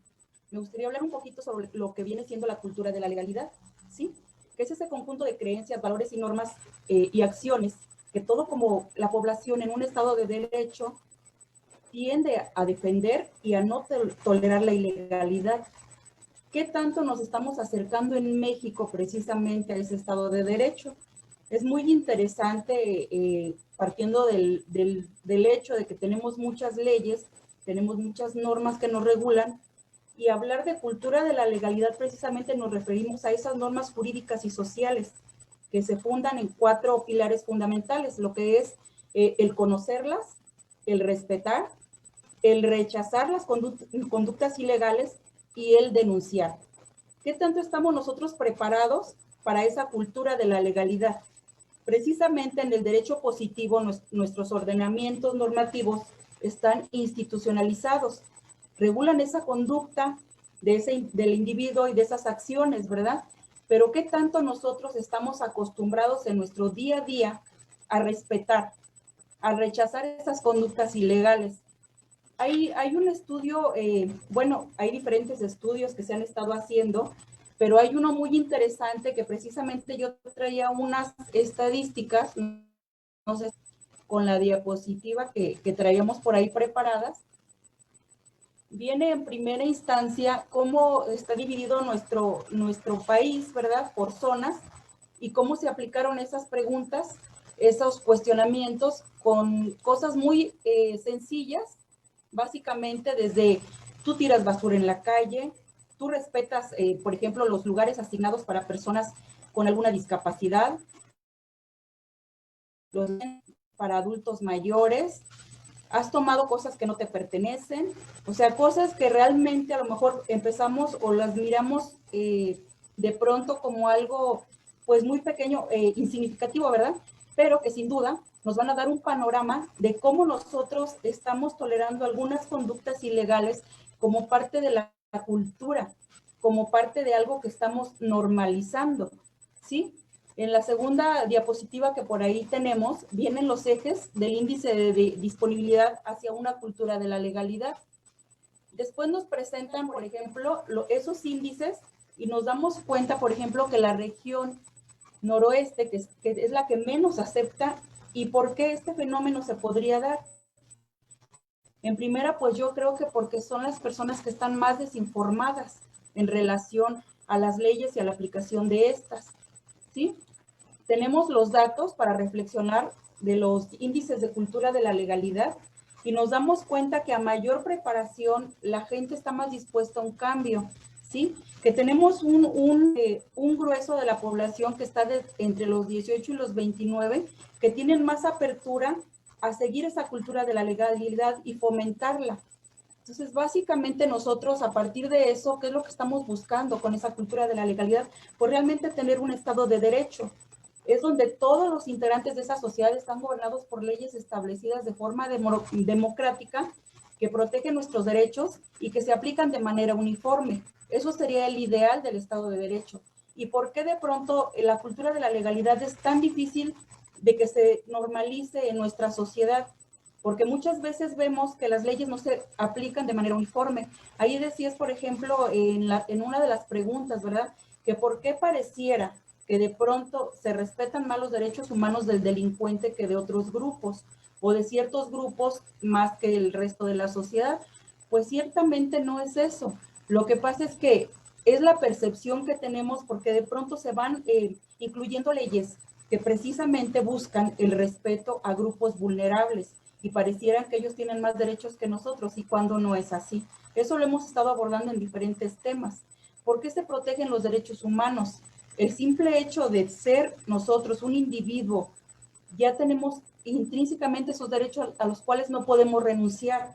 Me gustaría hablar un poquito sobre lo que viene siendo la cultura de la legalidad, ¿sí? Que es ese conjunto de creencias, valores y normas y acciones que todo como la población en un estado de derecho tiende a defender y a no tolerar la ilegalidad. ¿Qué tanto nos estamos acercando en México precisamente a ese estado de derecho? Es muy interesante, partiendo del hecho de que tenemos muchas leyes, tenemos muchas normas que nos regulan, y hablar de cultura de la legalidad precisamente nos referimos a esas normas jurídicas y sociales que se fundan en 4 pilares fundamentales, lo que es el conocerlas, el respetar, el rechazar las conductas ilegales y el denunciar. ¿Qué tanto estamos nosotros preparados para esa cultura de la legalidad? Precisamente en el derecho positivo, nuestros ordenamientos normativos están institucionalizados, regulan esa conducta del individuo y de esas acciones, ¿verdad? Pero ¿qué tanto nosotros estamos acostumbrados en nuestro día a día a respetar, a rechazar esas conductas ilegales? Hay un estudio, bueno, hay diferentes estudios que se han estado haciendo, pero hay uno muy interesante que precisamente yo traía unas estadísticas, no sé, con la diapositiva que traíamos por ahí preparadas. Viene en primera instancia cómo está dividido nuestro país, ¿verdad? Por zonas, y cómo se aplicaron esas preguntas, esos cuestionamientos con cosas muy sencillas, básicamente desde tú tiras basura en la calle, tú respetas, por ejemplo, los lugares asignados para personas con alguna discapacidad, los para adultos mayores, has tomado cosas que no te pertenecen, o sea, cosas que realmente a lo mejor empezamos o las miramos de pronto como algo pues muy pequeño, insignificativo, ¿verdad? Pero que sin duda nos van a dar un panorama de cómo nosotros estamos tolerando algunas conductas ilegales como parte de la cultura, como parte de algo que estamos normalizando, ¿sí? En la segunda diapositiva que por ahí tenemos, vienen los ejes del índice de disponibilidad hacia una cultura de la legalidad. Después nos presentan, por ejemplo, esos índices y nos damos cuenta, por ejemplo, que la región noroeste, que es la que menos acepta, ¿y por qué este fenómeno se podría dar? En primera, pues yo creo que porque son las personas que están más desinformadas en relación a las leyes y a la aplicación de estas, ¿sí? Tenemos los datos para reflexionar de los índices de cultura de la legalidad y nos damos cuenta que a mayor preparación la gente está más dispuesta a un cambio, ¿sí? Que tenemos un grueso de la población que está entre los 18 y los 29 que tienen más apertura a seguir esa cultura de la legalidad y fomentarla. Entonces, básicamente nosotros a partir de eso, ¿qué es lo que estamos buscando con esa cultura de la legalidad? Pues realmente tener un estado de derecho. Es donde todos los integrantes de esa sociedad están gobernados por leyes establecidas de forma democrática que protegen nuestros derechos y que se aplican de manera uniforme. Eso sería el ideal del Estado de Derecho. ¿Y por qué de pronto la cultura de la legalidad es tan difícil de que se normalice en nuestra sociedad? Porque muchas veces vemos que las leyes no se aplican de manera uniforme. Ahí decías, por ejemplo, en una de las preguntas, ¿verdad? Que por qué pareciera que de pronto se respetan más los derechos humanos del delincuente que de otros grupos, o de ciertos grupos más que el resto de la sociedad. Pues ciertamente no es eso. Lo que pasa es que es la percepción que tenemos porque de pronto se van incluyendo leyes que precisamente buscan el respeto a grupos vulnerables y parecieran que ellos tienen más derechos que nosotros, y cuando no es así. Eso lo hemos estado abordando en diferentes temas. ¿Por qué se protegen los derechos humanos? El simple hecho de ser nosotros un individuo, ya tenemos intrínsecamente esos derechos a los cuales no podemos renunciar,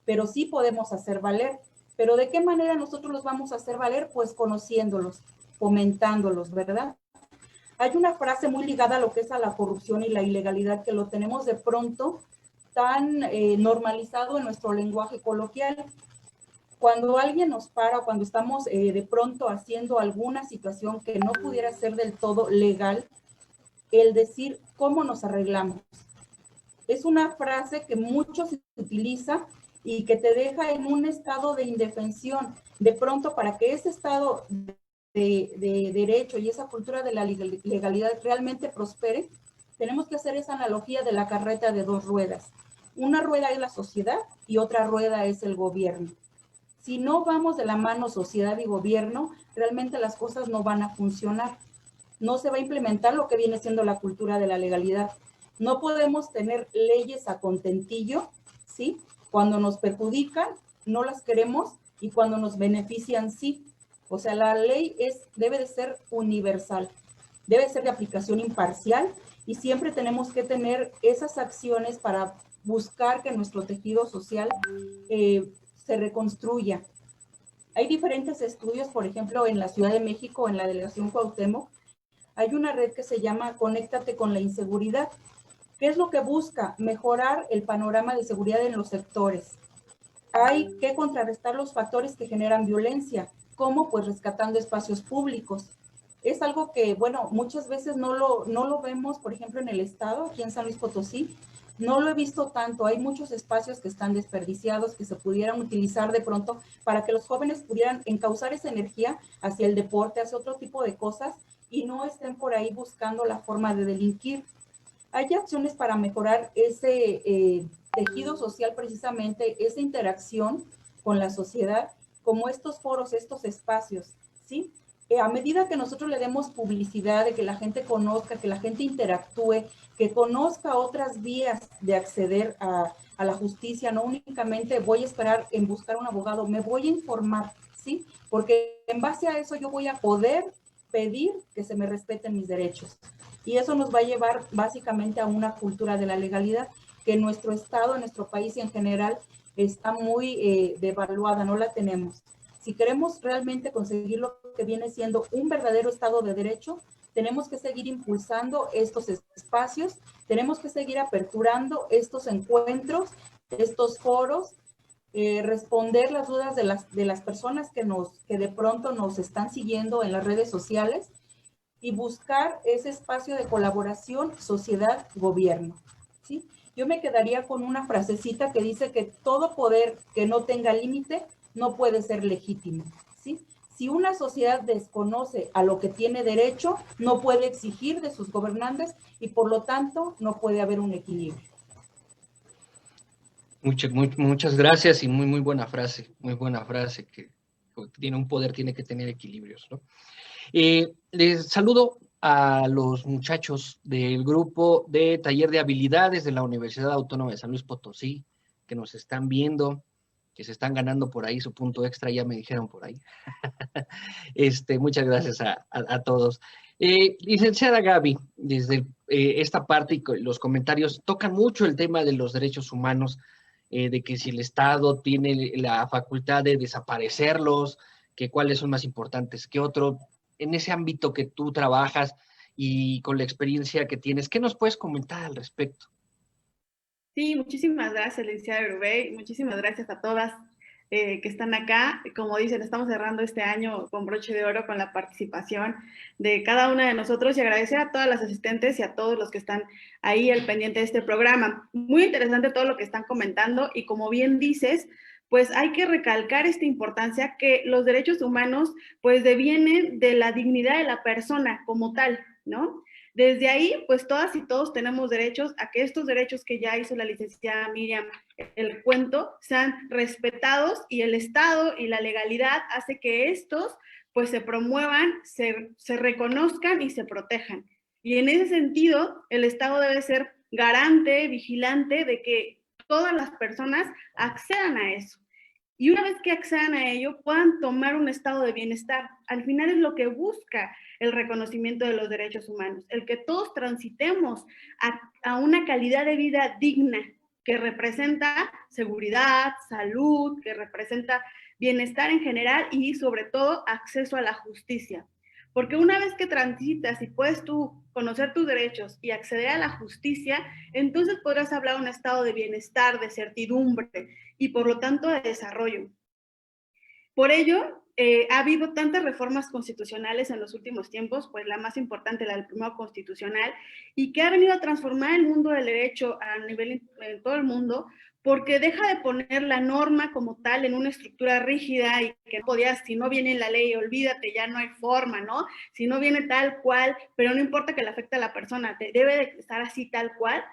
pero sí podemos hacer valer. ¿Pero de qué manera nosotros los vamos a hacer valer? Pues conociéndolos, fomentándolos, ¿verdad? Hay una frase muy ligada a lo que es a la corrupción y la ilegalidad, que lo tenemos de pronto tan normalizado en nuestro lenguaje coloquial. Cuando alguien nos para, cuando estamos de pronto haciendo alguna situación que no pudiera ser del todo legal, el decir cómo nos arreglamos. Es una frase que mucho se utiliza y que te deja en un estado de indefensión. De pronto, para que ese estado de derecho y esa cultura de la legalidad realmente prospere, tenemos que hacer esa analogía de la carreta de dos ruedas. Una rueda es la sociedad y otra rueda es el gobierno. Si no vamos de la mano sociedad y gobierno, realmente las cosas no van a funcionar. No se va a implementar lo que viene siendo la cultura de la legalidad. No podemos tener leyes a contentillo, ¿sí? Cuando nos perjudican, no las queremos, y cuando nos benefician, sí. O sea, la ley debe de ser universal, debe ser de aplicación imparcial, y siempre tenemos que tener esas acciones para buscar que nuestro tejido social se reconstruya. Hay diferentes estudios, por ejemplo, en la Ciudad de México, en la delegación Cuauhtémoc, hay una red que se llama Conéctate con la Inseguridad. ¿Qué es lo que busca? Mejorar el panorama de seguridad en los sectores. Hay que contrarrestar los factores que generan violencia. ¿Cómo? Pues rescatando espacios públicos. Es algo que, bueno, muchas veces no lo vemos, por ejemplo, en el estado, aquí en San Luis Potosí. No lo he visto tanto. Hay muchos espacios que están desperdiciados, que se pudieran utilizar de pronto para que los jóvenes pudieran encauzar esa energía hacia el deporte, hacia otro tipo de cosas, y no estén por ahí buscando la forma de delinquir. Hay acciones para mejorar ese tejido social, precisamente esa interacción con la sociedad, como estos foros, estos espacios, ¿sí? A medida que nosotros le demos publicidad, de que la gente conozca, que la gente interactúe, que conozca otras vías de acceder a la justicia, no únicamente voy a esperar en buscar un abogado, me voy a informar, ¿sí? Porque en base a eso yo voy a poder pedir que se me respeten mis derechos. Y eso nos va a llevar básicamente a una cultura de la legalidad que en nuestro estado, en nuestro país y en general está muy devaluada, no la tenemos. Si queremos realmente conseguir lo que viene siendo un verdadero estado de derecho, tenemos que seguir impulsando estos espacios, tenemos que seguir aperturando estos encuentros, estos foros, responder las dudas de las personas que de pronto nos están siguiendo en las redes sociales, y buscar ese espacio de colaboración sociedad-gobierno, ¿sí? Yo me quedaría con una frasecita que dice que todo poder que no tenga límite no puede ser legítimo, ¿sí? Si una sociedad desconoce a lo que tiene derecho, no puede exigir de sus gobernantes, y por lo tanto no puede haber un equilibrio. Muchas gracias, y muy buena frase, que tiene un poder, tiene que tener equilibrios, ¿no? Les saludo a los muchachos del grupo de Taller de Habilidades de la Universidad Autónoma de San Luis Potosí, que nos están viendo, que se están ganando por ahí su punto extra, ya me dijeron por ahí. Muchas gracias a todos. Licenciada Gaby, desde esta parte y los comentarios tocan mucho el tema de los derechos humanos, de que si el Estado tiene la facultad de desaparecerlos, que cuáles son más importantes que otros. En ese ámbito que tú trabajas y con la experiencia que tienes, ¿qué nos puedes comentar al respecto? Sí, muchísimas gracias, licenciada Urubey. Muchísimas gracias a todas que están acá. Como dicen, estamos cerrando este año con broche de oro con la participación de cada una de nosotros, y agradecer a todas las asistentes y a todos los que están ahí al pendiente de este programa. Muy interesante todo lo que están comentando, y como bien dices, pues hay que recalcar esta importancia, que los derechos humanos pues devienen de la dignidad de la persona como tal, ¿no? Desde ahí, pues todas y todos tenemos derechos a que estos derechos que ya hizo la licenciada Miriam el cuento sean respetados, y el Estado y la legalidad hace que estos pues se promuevan, se reconozcan y se protejan. Y en ese sentido, el Estado debe ser garante, vigilante de que todas las personas accedan a eso. Y una vez que accedan a ello, puedan tomar un estado de bienestar. Al final es lo que busca el reconocimiento de los derechos humanos, el que todos transitemos a una calidad de vida digna, que representa seguridad, salud, que representa bienestar en general y sobre todo acceso a la justicia. Porque una vez que transitas y puedes tú conocer tus derechos y acceder a la justicia, entonces podrás hablar de un estado de bienestar, de certidumbre y por lo tanto de desarrollo. Por ello, ha habido tantas reformas constitucionales en los últimos tiempos, pues la más importante, la del primero constitucional, y que ha venido a transformar el mundo del derecho a nivel en todo el mundo, porque deja de poner la norma como tal en una estructura rígida y que no podías, si no viene en la ley, olvídate, ya no hay forma, ¿no? Si no viene tal cual, pero no importa que le afecte a la persona, debe de estar así tal cual,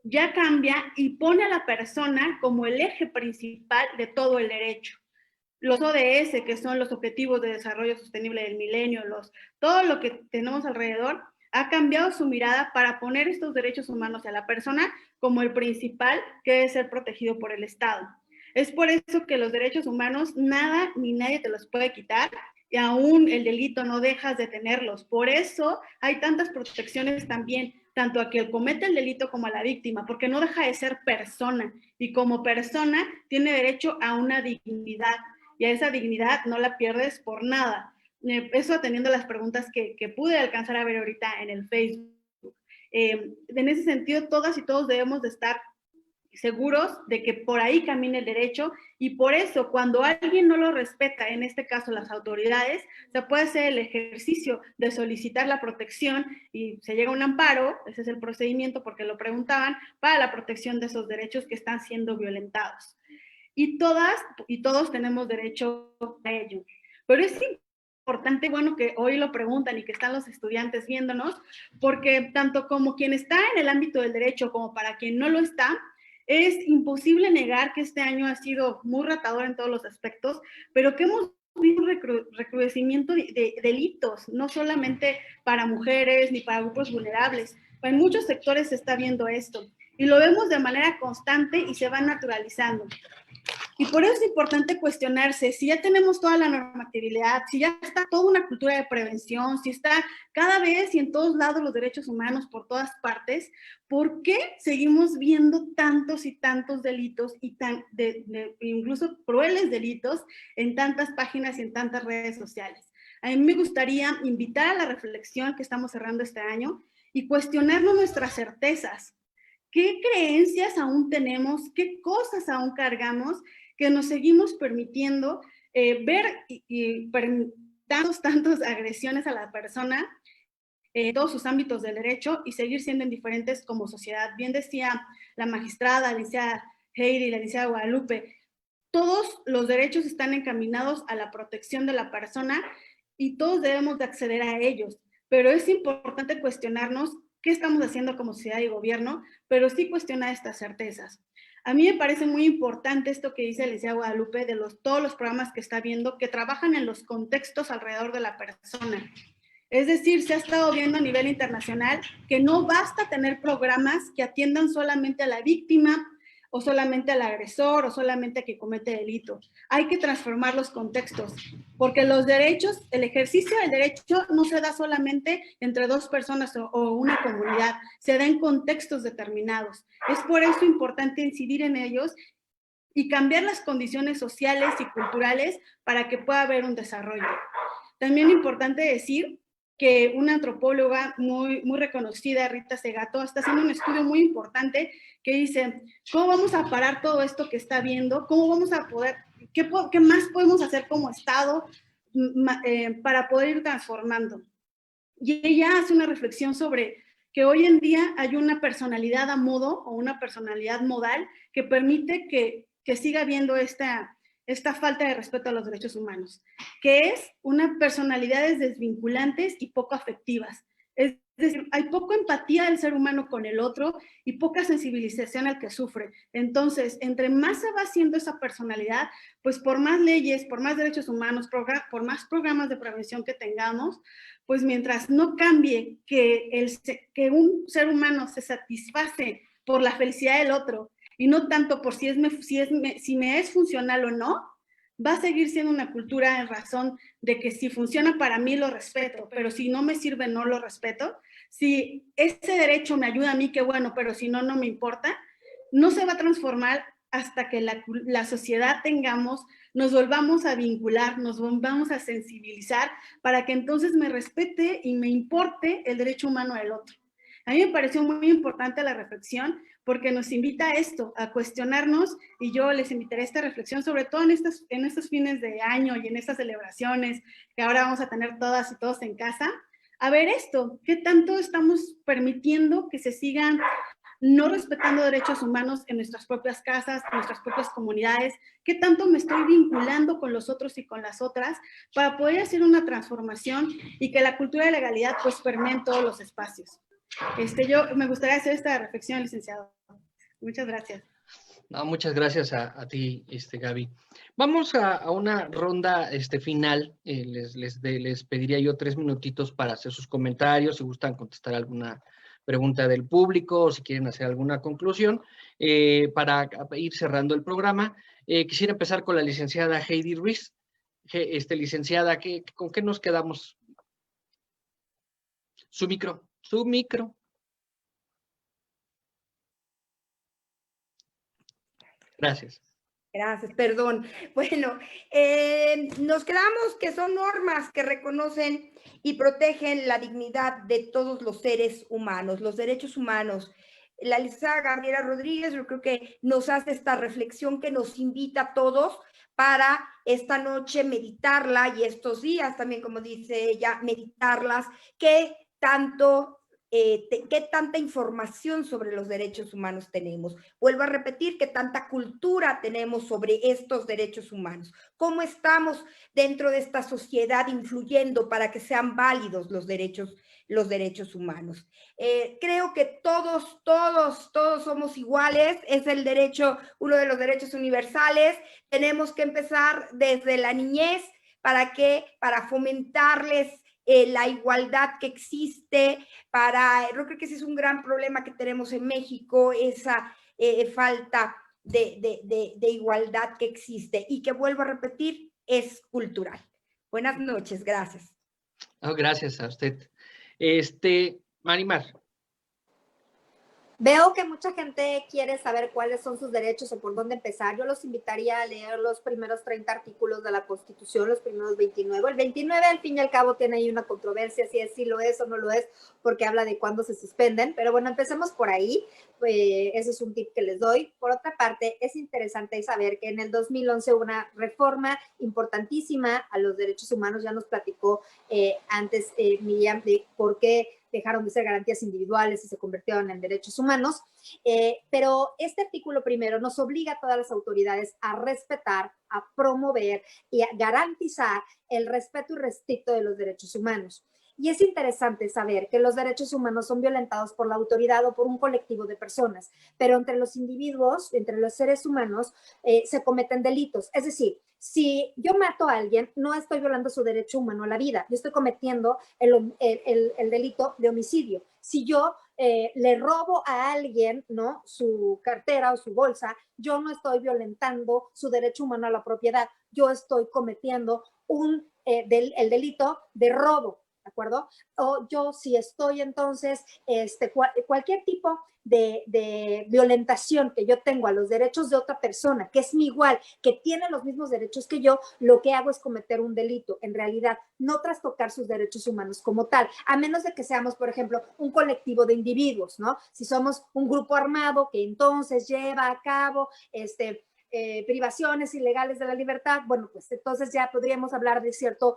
ya cambia y pone a la persona como el eje principal de todo el derecho. Los ODS, que son los Objetivos de Desarrollo Sostenible del Milenio, todo lo que tenemos alrededor, ha cambiado su mirada para poner estos derechos humanos a la persona como el principal que debe ser protegido por el Estado. Es por eso que los derechos humanos nada ni nadie te los puede quitar y aún el delito no dejas de tenerlos. Por eso hay tantas protecciones también, tanto a quien comete el delito como a la víctima, porque no deja de ser persona y como persona tiene derecho a una dignidad y a esa dignidad no la pierdes por nada. Eso atendiendo a las preguntas que pude alcanzar a ver ahorita en el Facebook. En ese sentido, todas y todos debemos de estar seguros de que por ahí camine el derecho y por eso cuando alguien no lo respeta, en este caso las autoridades, se puede hacer el ejercicio de solicitar la protección y se llega a un amparo, ese es el procedimiento porque lo preguntaban, para la protección de esos derechos que están siendo violentados. Y todas y todos tenemos derecho a ello. Pero es importante, bueno, que hoy lo preguntan y que están los estudiantes viéndonos, porque tanto como quien está en el ámbito del derecho como para quien no lo está, es imposible negar que este año ha sido muy retador en todos los aspectos, pero que hemos visto un recrudecimiento de delitos, no solamente para mujeres ni para grupos vulnerables. En muchos sectores se está viendo esto y lo vemos de manera constante y se va naturalizando. Y por eso es importante cuestionarse si ya tenemos toda la normatividad, si ya está toda una cultura de prevención, si está cada vez y en todos lados los derechos humanos por todas partes, ¿por qué seguimos viendo tantos y tantos delitos y incluso crueles delitos en tantas páginas y en tantas redes sociales? A mí me gustaría invitar a la reflexión que estamos cerrando este año y cuestionarnos nuestras certezas. ¿Qué creencias aún tenemos? ¿Qué cosas aún cargamos que nos seguimos permitiendo ver y tantas agresiones a la persona en todos sus ámbitos del derecho y seguir siendo indiferentes como sociedad? Bien decía la magistrada, la licenciada Heidi, la licenciada Guadalupe, todos los derechos están encaminados a la protección de la persona y todos debemos de acceder a ellos, pero es importante cuestionarnos qué estamos haciendo como sociedad y gobierno, pero sí cuestionar estas certezas. A mí me parece muy importante esto que dice la licenciada Guadalupe de todos los programas que está viendo que trabajan en los contextos alrededor de la persona. Es decir, se ha estado viendo a nivel internacional que no basta tener programas que atiendan solamente a la víctima o solamente al agresor o solamente a quien comete delito. Hay que transformar los contextos, porque los derechos, el ejercicio del derecho no se da solamente entre dos personas o una comunidad, se da en contextos determinados. Es por eso importante incidir en ellos y cambiar las condiciones sociales y culturales para que pueda haber un desarrollo. También es importante decir que una antropóloga muy reconocida, Rita Segato, está haciendo un estudio muy importante que dice, ¿cómo vamos a parar todo esto que está viendo? ¿Cómo vamos a poder, qué más podemos hacer como Estado para poder ir transformando? Y ella hace una reflexión sobre que hoy en día hay una personalidad a modo o una personalidad modal que permite que siga habiendo esta falta de respeto a los derechos humanos, que es una personalidades desvinculantes y poco afectivas. Es decir, hay poca empatía del ser humano con el otro y poca sensibilización al que sufre. Entonces, entre más se va haciendo esa personalidad, pues por más leyes, por más derechos humanos, por más programas de prevención que tengamos, pues mientras no cambie que un ser humano se satisface por la felicidad del otro y no tanto por si me es funcional o no, va a seguir siendo una cultura en razón de que si funciona para mí lo respeto, pero si no me sirve no lo respeto. Si ese derecho me ayuda a mí, qué bueno, pero si no, no me importa. No se va a transformar hasta que la sociedad nos volvamos a vincular, nos volvamos a sensibilizar para que entonces me respete y me importe el derecho humano del otro. A mí me pareció muy importante la reflexión porque nos invita a esto, a cuestionarnos, y yo les invitaré a esta reflexión, sobre todo en estos fines de año y en estas celebraciones que ahora vamos a tener todas y todos en casa, a ver esto, ¿qué tanto estamos permitiendo que se sigan no respetando derechos humanos en nuestras propias casas, en nuestras propias comunidades? ¿Qué tanto me estoy vinculando con los otros y con las otras para poder hacer una transformación y que la cultura de legalidad pues permee en todos los espacios? Yo me gustaría hacer esta reflexión, licenciado. Muchas gracias. No, muchas gracias a ti, Gaby. Vamos a una ronda final. Les pediría yo 3 minutitos para hacer sus comentarios, si gustan contestar alguna pregunta del público o si quieren hacer alguna conclusión, para ir cerrando el programa. Quisiera empezar con la licenciada Heidi Ruiz. Licenciada, ¿con qué nos quedamos? Su micro. Gracias. Gracias, perdón. Bueno, nos quedamos que son normas que reconocen y protegen la dignidad de todos los seres humanos, los derechos humanos. La licenciada Gabriela Rodríguez, yo creo que nos hace esta reflexión que nos invita a todos para esta noche meditarla, y estos días también, como dice ella, meditarlas, qué tanta información sobre los derechos humanos tenemos. Vuelvo a repetir, qué tanta cultura tenemos sobre estos derechos humanos. ¿Cómo estamos dentro de esta sociedad influyendo para que sean válidos los derechos humanos? Creo que todos somos iguales. Es uno de los derechos universales. Tenemos que empezar desde la niñez para fomentarles la igualdad que existe, yo creo que ese es un gran problema que tenemos en México, esa falta de igualdad que existe, y que, vuelvo a repetir, es cultural. Buenas noches, gracias. Gracias a usted. Marimar. Veo que mucha gente quiere saber cuáles son sus derechos o por dónde empezar. Yo los invitaría a leer los primeros 30 artículos de la Constitución, los primeros 29. El 29, al fin y al cabo, tiene ahí una controversia, si lo es o no lo es, porque habla de cuándo se suspenden. Pero bueno, empecemos por ahí. Ese es un tip que les doy. Por otra parte, es interesante saber que en el 2011 hubo una reforma importantísima a los derechos humanos. Ya nos platicó antes Miriam de por qué dejaron de ser garantías individuales y se convirtieron en derechos humanos, pero este artículo primero nos obliga a todas las autoridades a respetar, a promover y a garantizar el respeto irrestricto de los derechos humanos. Y es interesante saber que los derechos humanos son violentados por la autoridad o por un colectivo de personas, pero entre los individuos, entre los seres humanos, se cometen delitos. Es decir, si yo mato a alguien, no estoy violando su derecho humano a la vida, yo estoy cometiendo el delito de homicidio. Si yo le robo a alguien, ¿no?, su cartera o su bolsa, yo no estoy violentando su derecho humano a la propiedad, yo estoy cometiendo el delito de robo. ¿De acuerdo? O yo si estoy entonces, cualquier tipo de violentación que yo tengo a los derechos de otra persona, que es mi igual, que tiene los mismos derechos que yo, lo que hago es cometer un delito. En realidad, no trastocar sus derechos humanos como tal, a menos de que seamos, por ejemplo, un colectivo de individuos, ¿no? Si somos un grupo armado que entonces lleva a cabo, privaciones ilegales de la libertad, bueno, pues entonces ya podríamos hablar de cierta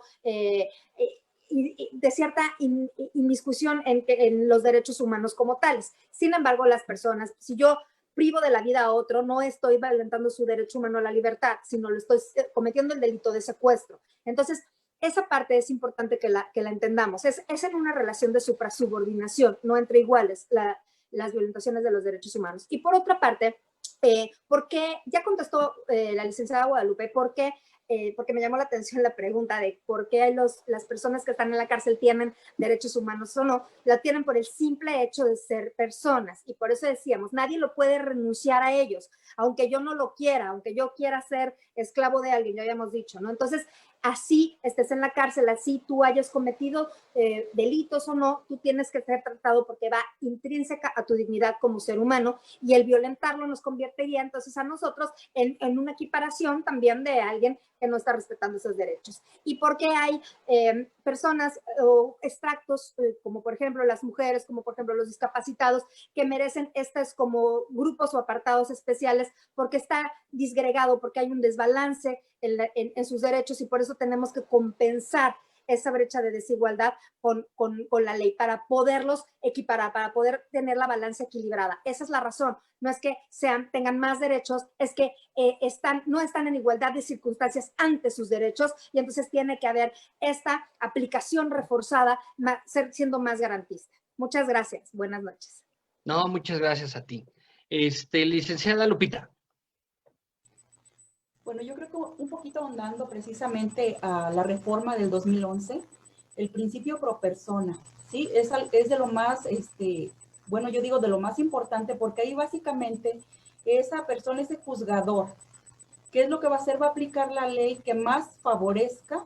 inmiscusión en los derechos humanos como tales. Sin embargo, las personas, si yo privo de la vida a otro, no estoy violentando su derecho humano a la libertad, sino lo estoy cometiendo el delito de secuestro. Entonces, esa parte es importante que la entendamos. Es en una relación de suprasubordinación, no entre iguales, las violentaciones de los derechos humanos. Y por otra parte, ¿por qué? Ya contestó la licenciada Guadalupe, ¿por qué porque me llamó la atención la pregunta de por qué las personas que están en la cárcel tienen derechos humanos o no, la tienen por el simple hecho de ser personas. Y por eso decíamos, nadie lo puede renunciar a ellos, aunque yo no lo quiera, aunque yo quiera ser esclavo de alguien, ya habíamos dicho, ¿no? Entonces, así estés en la cárcel, así tú hayas cometido delitos o no, tú tienes que ser tratado porque va intrínseca a tu dignidad como ser humano, y el violentarlo nos convertiría entonces a nosotros en una equiparación también de alguien que no está respetando esos derechos. Y porque hay personas o extractos, como por ejemplo las mujeres, como por ejemplo los discapacitados, que merecen estos como grupos o apartados especiales, porque está disgregado, porque hay un desbalance en sus derechos, y por eso tenemos que compensar esa brecha de desigualdad con la ley para poderlos equiparar, para poder tener la balanza equilibrada. Esa es la razón. No es que tengan más derechos, es que no están en igualdad de circunstancias ante sus derechos, y entonces tiene que haber esta aplicación reforzada, siendo más garantista. Muchas gracias. Buenas noches. No, muchas gracias a ti. Licenciada Lupita. Bueno, yo creo que un poquito ahondando precisamente a la reforma del 2011, el principio pro persona, ¿sí? Es de lo más, bueno, yo digo de lo más importante, porque ahí básicamente esa persona, ese juzgador, ¿qué es lo que va a hacer? Va a aplicar la ley que más favorezca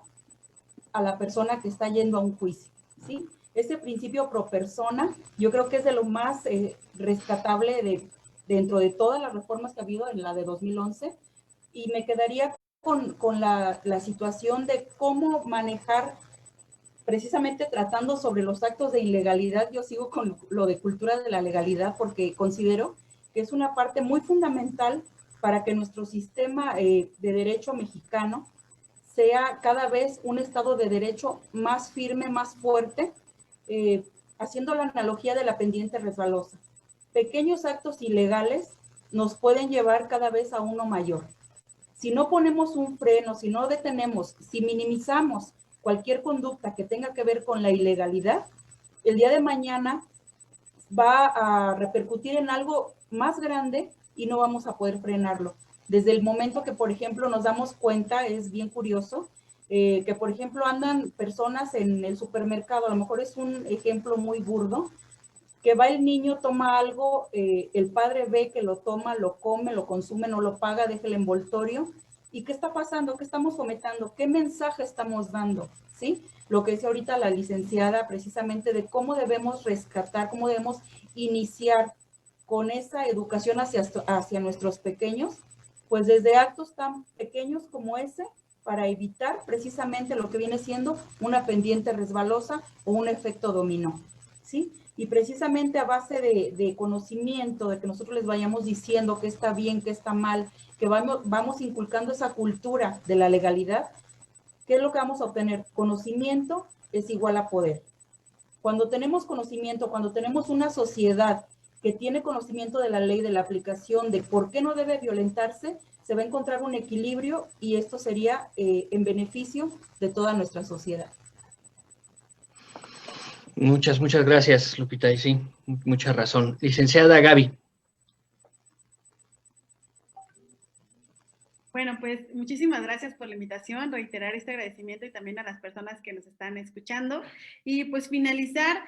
a la persona que está yendo a un juicio, ¿sí? Ese principio pro persona, yo creo que es de lo más rescatable dentro de todas las reformas que ha habido en la de 2011, y me quedaría con la situación de cómo manejar, precisamente tratando sobre los actos de ilegalidad. Yo sigo con lo de cultura de la legalidad, porque considero que es una parte muy fundamental para que nuestro sistema de derecho mexicano sea cada vez un Estado de derecho más firme, más fuerte, haciendo la analogía de la pendiente resbalosa. Pequeños actos ilegales nos pueden llevar cada vez a uno mayor. Si no ponemos un freno, si no detenemos, si minimizamos cualquier conducta que tenga que ver con la ilegalidad, el día de mañana va a repercutir en algo más grande y no vamos a poder frenarlo. Desde el momento que, por ejemplo, nos damos cuenta, es bien curioso, que, por ejemplo, andan personas en el supermercado, a lo mejor es un ejemplo muy burdo, que va el niño, toma algo, el padre ve que lo toma, lo come, lo consume, no lo paga, deja el envoltorio. ¿Y qué está pasando? ¿Qué estamos fomentando? ¿Qué mensaje estamos dando? ¿Sí? Lo que dice ahorita la licenciada, precisamente de cómo debemos rescatar, cómo debemos iniciar con esa educación hacia nuestros pequeños, pues desde actos tan pequeños como ese, para evitar precisamente lo que viene siendo una pendiente resbalosa o un efecto dominó, ¿sí? Y precisamente a base de conocimiento, de que nosotros les vayamos diciendo qué está bien, qué está mal, que vamos inculcando esa cultura de la legalidad, ¿qué es lo que vamos a obtener? Conocimiento es igual a poder. Cuando tenemos conocimiento, cuando tenemos una sociedad que tiene conocimiento de la ley, de la aplicación, de por qué no debe violentarse, se va a encontrar un equilibrio, y esto sería en beneficio de toda nuestra sociedad. Muchas gracias, Lupita, y sí, mucha razón. Licenciada Gaby. Bueno, pues muchísimas gracias por la invitación, reiterar este agradecimiento y también a las personas que nos están escuchando, y pues finalizar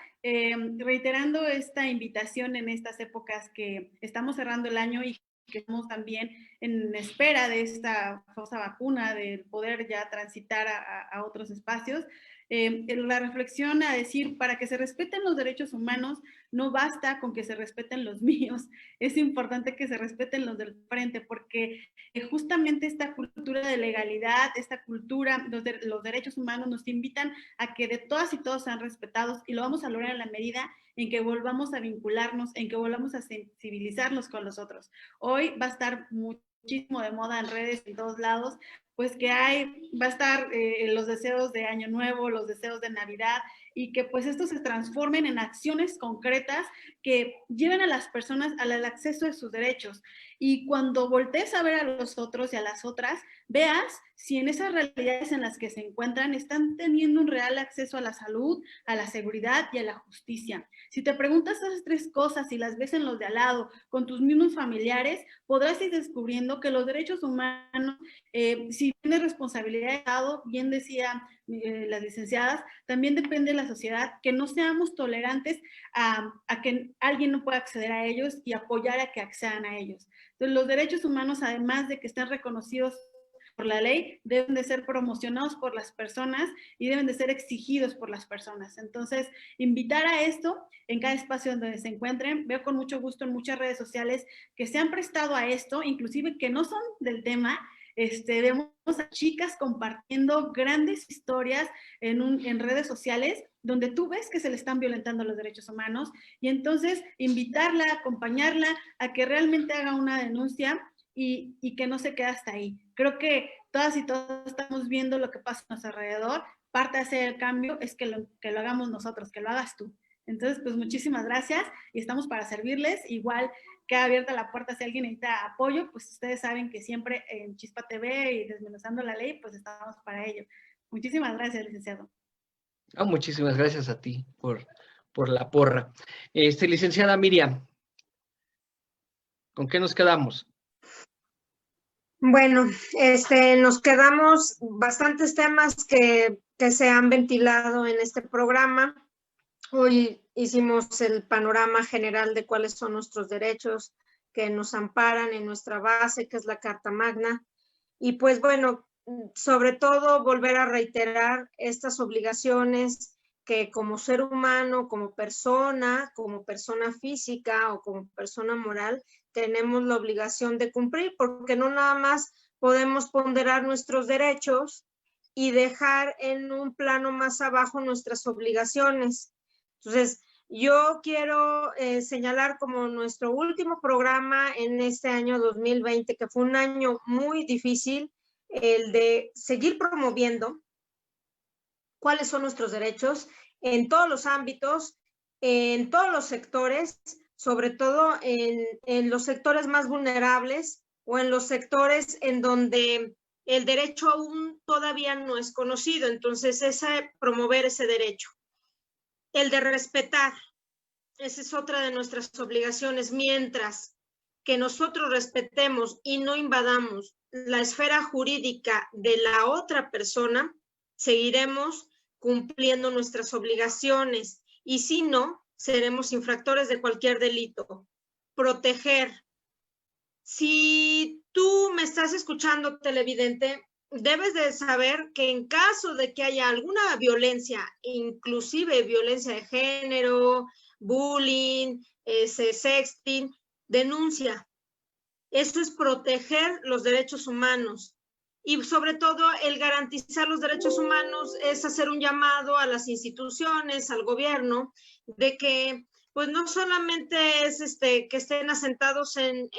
reiterando esta invitación en estas épocas que estamos cerrando el año y que estamos también en espera de esta famosa vacuna, de poder ya transitar a otros espacios. La reflexión a decir, para que se respeten los derechos humanos, no basta con que se respeten los míos, es importante que se respeten los del frente, porque justamente esta cultura de legalidad, esta cultura, los derechos humanos nos invitan a que de todas y todos sean respetados, y lo vamos a lograr en la medida en que volvamos a vincularnos, en que volvamos a sensibilizarnos con los otros. Hoy va a estar muchísimo de moda en redes, en todos lados, pues que va a estar los deseos de Año Nuevo, los deseos de Navidad, y que pues estos se transformen en acciones concretas que lleven a las personas al acceso de sus derechos. Y cuando voltees a ver a los otros y a las otras, veas si en esas realidades en las que se encuentran están teniendo un real acceso a la salud, a la seguridad y a la justicia. Si te preguntas esas tres cosas y las ves en los de al lado, con tus mismos familiares, podrás ir descubriendo que los derechos humanos, si tienes responsabilidad de Estado, bien decía las licenciadas, también depende de la sociedad, que no seamos tolerantes a que alguien no pueda acceder a ellos y apoyar a que accedan a ellos. Entonces, los derechos humanos, además de que estén reconocidos por la ley, deben de ser promocionados por las personas y deben de ser exigidos por las personas. Entonces, invitar a esto en cada espacio donde se encuentren. Veo con mucho gusto en muchas redes sociales que se han prestado a esto, inclusive que no son del tema. Vemos a chicas compartiendo grandes historias en redes sociales donde tú ves que se le están violentando los derechos humanos, y entonces invitarla, acompañarla a que realmente haga una denuncia y que no se quede hasta ahí. Creo que todas y todos estamos viendo lo que pasa a nuestro alrededor. Parte de hacer el cambio es que lo hagamos nosotros, que lo hagas tú. Entonces, pues muchísimas gracias y estamos para servirles. Igual queda abierta la puerta si alguien necesita apoyo, pues ustedes saben que siempre en Chispa TV y Desmenuzando la Ley, pues estamos para ello. Muchísimas gracias, licenciado. Muchísimas gracias a ti por la porra. Licenciada Miriam, ¿con qué nos quedamos? Bueno, nos quedamos bastantes temas que se han ventilado en este programa. Hoy hicimos el panorama general de cuáles son nuestros derechos que nos amparan en nuestra base, que es la Carta Magna. Y pues bueno, sobre todo volver a reiterar estas obligaciones que como ser humano, como persona física o como persona moral, tenemos la obligación de cumplir, porque no nada más podemos ponderar nuestros derechos y dejar en un plano más abajo nuestras obligaciones. Entonces, yo quiero señalar como nuestro último programa en este año 2020, que fue un año muy difícil, el de seguir promoviendo cuáles son nuestros derechos en todos los ámbitos, en todos los sectores, sobre todo en los sectores más vulnerables o en los sectores en donde el derecho aún todavía no es conocido. Entonces, promover ese derecho. El de respetar, esa es otra de nuestras obligaciones. Mientras que nosotros respetemos y no invadamos la esfera jurídica de la otra persona, seguiremos cumpliendo nuestras obligaciones, y si no, seremos infractores de cualquier delito. Proteger. Si tú me estás escuchando, televidente, debes de saber que en caso de que haya alguna violencia, inclusive violencia de género, bullying, sexting, denuncia. Eso es proteger los derechos humanos. Y sobre todo, el garantizar los derechos humanos es hacer un llamado a las instituciones, al gobierno, de que pues no solamente es que estén asentados en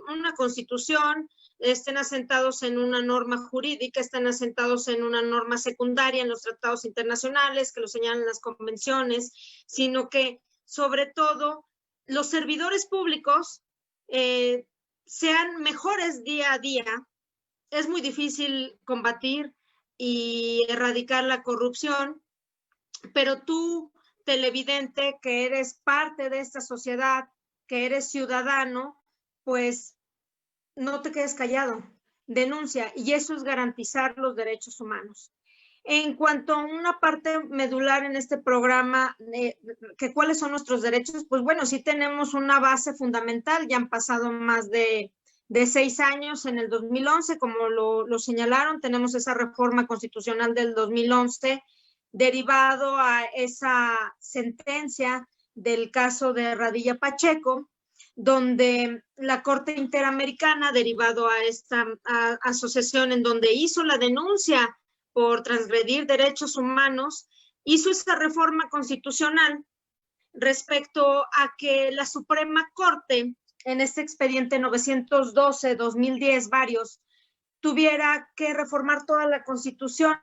una constitución, estén asentados en una norma jurídica, estén asentados en una norma secundaria en los tratados internacionales, que lo señalan las convenciones, sino que sobre todo los servidores públicos sean mejores día a día. Es muy difícil combatir y erradicar la corrupción, pero tú, televidente, que eres parte de esta sociedad, que eres ciudadano, pues no te quedes callado, denuncia, y eso es garantizar los derechos humanos. En cuanto a una parte medular en este programa, que cuáles son nuestros derechos, pues bueno, sí tenemos una base fundamental, ya han pasado más de 6 años. En el 2011, como lo señalaron, tenemos esa reforma constitucional del 2011, derivado a esa sentencia del caso de Radilla Pacheco, donde la Corte Interamericana, derivado a esta asociación en donde hizo la denuncia por transgredir derechos humanos, hizo esa reforma constitucional respecto a que la Suprema Corte, en este expediente 912-2010, varios, tuviera que reformar toda la Constitución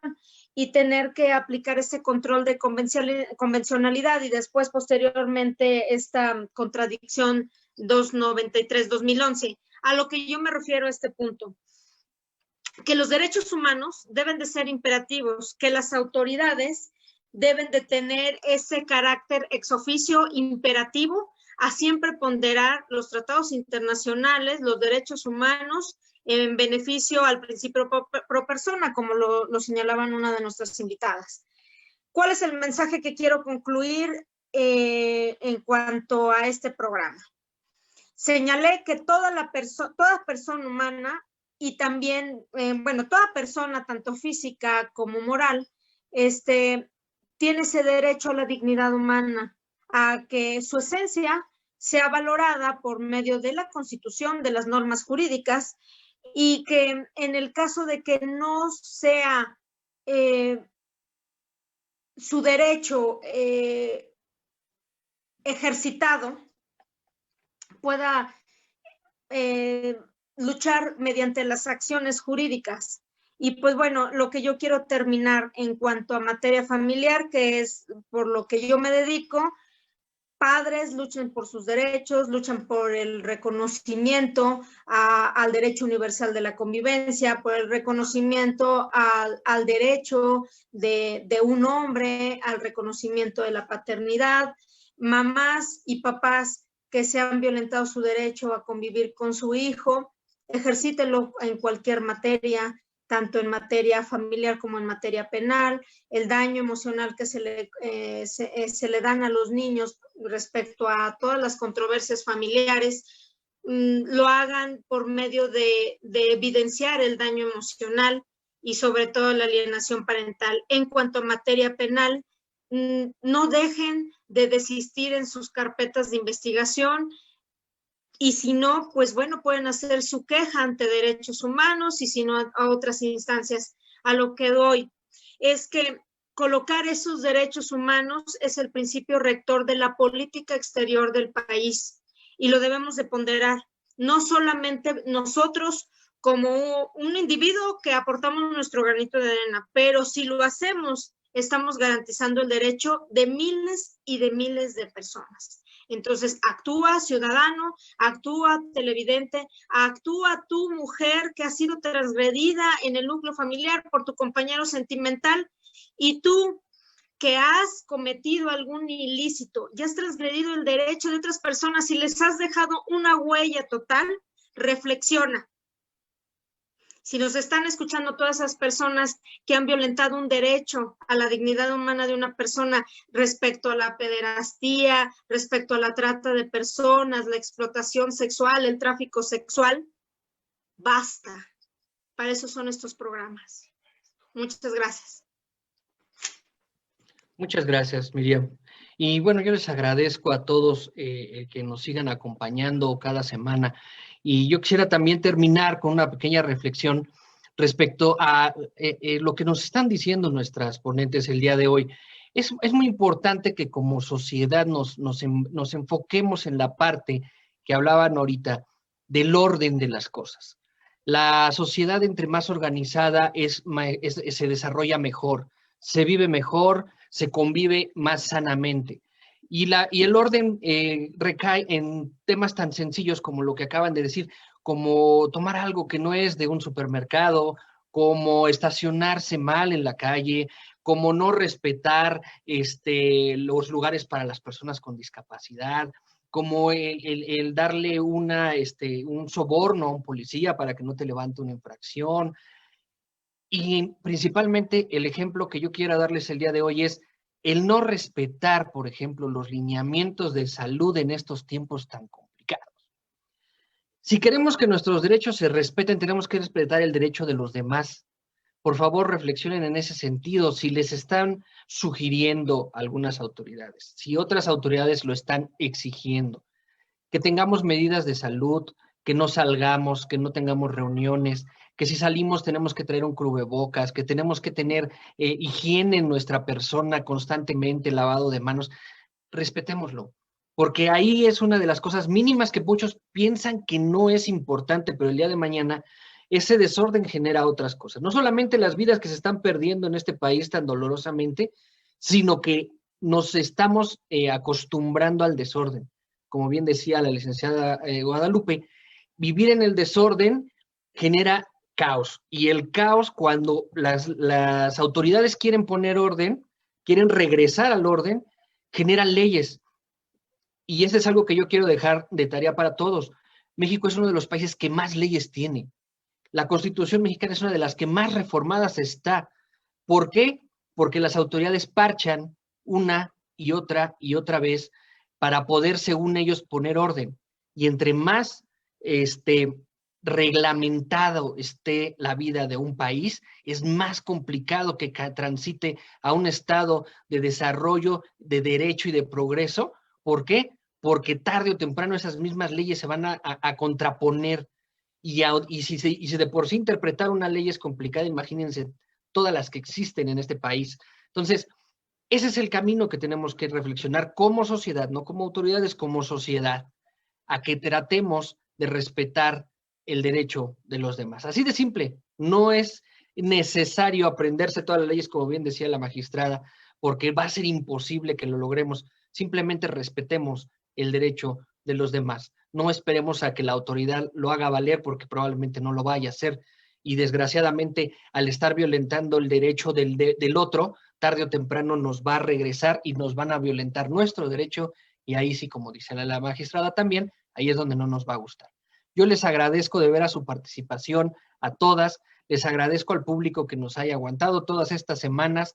y tener que aplicar ese control de convencionalidad y después posteriormente esta contradicción 293-2011. A lo que yo me refiero a este punto, que los derechos humanos deben de ser imperativos, que las autoridades deben de tener ese carácter ex oficio imperativo a siempre ponderar los tratados internacionales, los derechos humanos, en beneficio al principio pro persona, como lo señalaban una de nuestras invitadas. ¿Cuál es el mensaje que quiero concluir en cuanto a este programa? Señalé que toda persona humana y también, toda persona, tanto física como moral, tiene ese derecho a la dignidad humana, a que su esencia sea valorada por medio de la Constitución, de las normas jurídicas, y que en el caso de que no sea su derecho ejercitado, pueda luchar mediante las acciones jurídicas. Y pues bueno, lo que yo quiero terminar en cuanto a materia familiar, que es por lo que yo me dedico, padres luchen por sus derechos, luchan por el reconocimiento al derecho universal de la convivencia, por el reconocimiento al derecho de un hombre, al reconocimiento de la paternidad, mamás y papás que se han violentado su derecho a convivir con su hijo, ejercítenlo en cualquier materia, tanto en materia familiar como en materia penal, el daño emocional que se le dan a los niños respecto a todas las controversias familiares, lo hagan por medio de evidenciar el daño emocional y sobre todo la alienación parental. En cuanto a materia penal, no dejen de desistir en sus carpetas de investigación. Y si no, pues bueno, pueden hacer su queja ante derechos humanos y si no a otras instancias. A lo que doy es que colocar esos derechos humanos es el principio rector de la política exterior del país y lo debemos de ponderar. No solamente nosotros como un individuo que aportamos nuestro granito de arena, pero si lo hacemos, estamos garantizando el derecho de miles y de miles de personas. Entonces, actúa ciudadano, actúa televidente, actúa tu mujer que ha sido transgredida en el núcleo familiar por tu compañero sentimental y tú que has cometido algún ilícito y has transgredido el derecho de otras personas y les has dejado una huella total, reflexiona. Si nos están escuchando todas esas personas que han violentado un derecho a la dignidad humana de una persona respecto a la pederastía, respecto a la trata de personas, la explotación sexual, el tráfico sexual, basta. Para eso son estos programas. Muchas gracias. Muchas gracias, Miriam. Y bueno, yo les agradezco a todos que nos sigan acompañando cada semana. Y yo quisiera también terminar con una pequeña reflexión respecto a lo que nos están diciendo nuestras ponentes el día de hoy. Es muy importante que como sociedad nos enfoquemos en la parte que hablaban ahorita del orden de las cosas. La sociedad entre más organizada se desarrolla mejor, se vive mejor, se convive más sanamente. Y el orden recae en temas tan sencillos como lo que acaban de decir, como tomar algo que no es de un supermercado, como estacionarse mal en la calle, como no respetar los lugares para las personas con discapacidad, como el darle un soborno a un policía para que no te levante una infracción. Y principalmente el ejemplo que yo quiero darles el día de hoy es el no respetar, por ejemplo, los lineamientos de salud en estos tiempos tan complicados. Si queremos que nuestros derechos se respeten, tenemos que respetar el derecho de los demás. Por favor, reflexionen en ese sentido, si les están sugiriendo algunas autoridades, si otras autoridades lo están exigiendo, que tengamos medidas de salud, que no salgamos, que no tengamos reuniones, que si salimos tenemos que traer un cubrebocas, que tenemos que tener higiene en nuestra persona constantemente, lavado de manos. Respetémoslo, porque ahí es una de las cosas mínimas que muchos piensan que no es importante, pero el día de mañana ese desorden genera otras cosas. No solamente las vidas que se están perdiendo en este país tan dolorosamente, sino que nos estamos acostumbrando al desorden. Como bien decía la licenciada Guadalupe, vivir en el desorden genera caos. Y el caos, cuando las autoridades quieren poner orden, quieren regresar al orden, generan leyes. Y eso es algo que yo quiero dejar de tarea para todos. México es uno de los países que más leyes tiene. La Constitución mexicana es una de las que más reformadas está. ¿Por qué? Porque las autoridades parchan una y otra vez para poder, según ellos, poner orden. Y entre más reglamentado esté la vida de un país, es más complicado que transite a un estado de desarrollo, de derecho y de progreso. ¿Por qué? Porque tarde o temprano esas mismas leyes se van a contraponer. Y si de por sí interpretar una ley es complicada, imagínense todas las que existen en este país. Entonces, ese es el camino que tenemos que reflexionar como sociedad, no como autoridades, como sociedad, a que tratemos de respetar el derecho de los demás. Así de simple, no es necesario aprenderse todas las leyes, como bien decía la magistrada, porque va a ser imposible que lo logremos. Simplemente respetemos el derecho de los demás. No esperemos a que la autoridad lo haga valer, porque probablemente no lo vaya a hacer. Y desgraciadamente, al estar violentando el derecho del otro, tarde o temprano nos va a regresar y nos van a violentar nuestro derecho, y ahí sí, como dice la magistrada también, ahí es donde no nos va a gustar. Yo les agradezco de veras su participación a todas, les agradezco al público que nos haya aguantado todas estas semanas.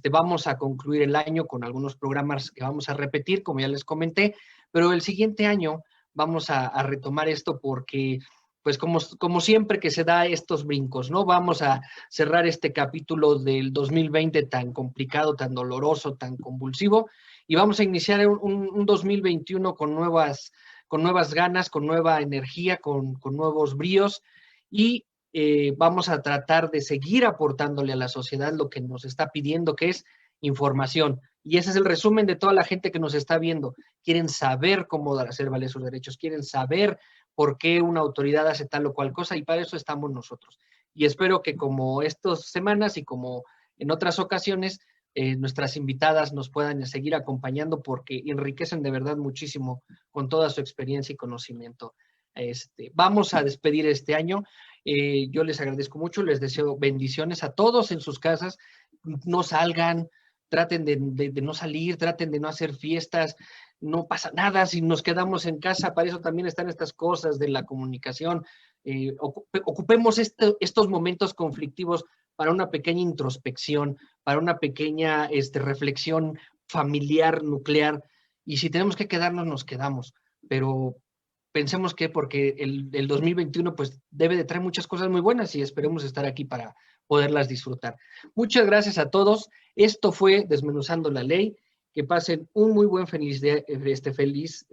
Vamos a concluir el año con algunos programas que vamos a repetir, como ya les comenté, pero el siguiente año vamos a retomar esto porque, pues como siempre que se da estos brincos, ¿no? Vamos a cerrar este capítulo del 2020 tan complicado, tan doloroso, tan convulsivo, y vamos a iniciar un 2021 con nuevas ganas, con nueva energía, con nuevos bríos, y vamos a tratar de seguir aportándole a la sociedad lo que nos está pidiendo, que es información. Y ese es el resumen de toda la gente que nos está viendo. Quieren saber cómo hacer valer sus derechos, quieren saber por qué una autoridad hace tal o cual cosa, y para eso estamos nosotros. Y espero que como estas semanas y como en otras ocasiones, nuestras invitadas nos puedan seguir acompañando, porque enriquecen de verdad muchísimo con toda su experiencia y conocimiento. Vamos a despedir este año. Yo les agradezco mucho, les deseo bendiciones a todos en sus casas. No salgan, traten de no salir, traten de no hacer fiestas, no pasa nada si nos quedamos en casa. Para eso también están estas cosas de la comunicación. Ocupemos estos momentos conflictivos para una pequeña introspección, para una pequeña reflexión familiar, nuclear, y si tenemos que quedarnos, nos quedamos, pero pensemos que porque el 2021 pues debe de traer muchas cosas muy buenas y esperemos estar aquí para poderlas disfrutar. Muchas gracias a todos. Esto fue Desmenuzando la Ley. Que pasen un muy buen feliz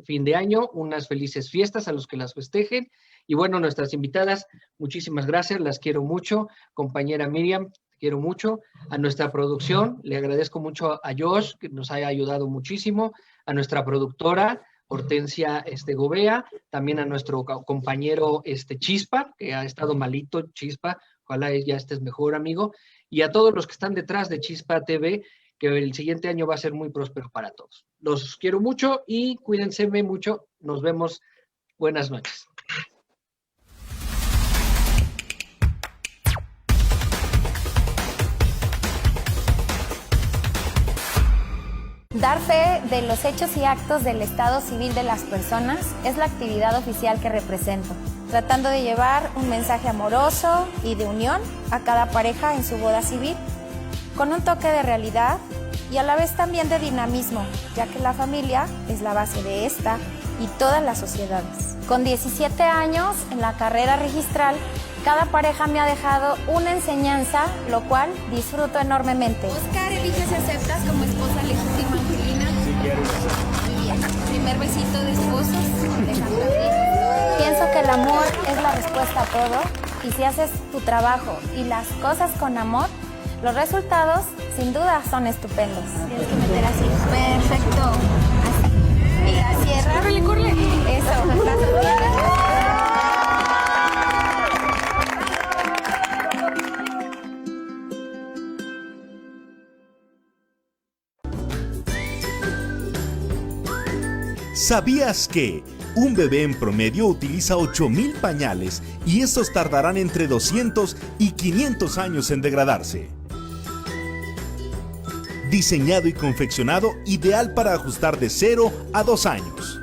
fin de año, unas felices fiestas a los que las festejen. Y bueno, nuestras invitadas, muchísimas gracias, las quiero mucho. Compañera Miriam, te quiero mucho. A nuestra producción, le agradezco mucho a Josh, que nos haya ayudado muchísimo. A nuestra productora, Hortensia Gobea, también a nuestro compañero Chispa, que ha estado malito, Chispa, ojalá ya estés mejor, amigo. Y a todos los que están detrás de Chispa TV, que el siguiente año va a ser muy próspero para todos. Los quiero mucho y cuídense mucho. Nos vemos. Buenas noches. Dar fe de los hechos y actos del estado civil de las personas es la actividad oficial que represento, tratando de llevar un mensaje amoroso y de unión a cada pareja en su boda civil, con un toque de realidad y a la vez también de dinamismo, ya que la familia es la base de esta y todas las sociedades. Con 17 años en la carrera registral, cada pareja me ha dejado una enseñanza, lo cual disfruto enormemente. Oscar, elige si aceptas como esposa legítima Angelina. Si quieres. Muy bien. Primer besito de esposos. Pienso que el amor es la respuesta a todo, y si haces tu trabajo y las cosas con amor, los resultados sin duda son estupendos. Tienes que meter así. Perfecto. Así. Y la cierra. ¡Córrele! Eso. ¿Sabías que un bebé en promedio utiliza 8,000 pañales y estos tardarán entre 200 y 500 años en degradarse? Diseñado y confeccionado ideal para ajustar de 0 a 2 años.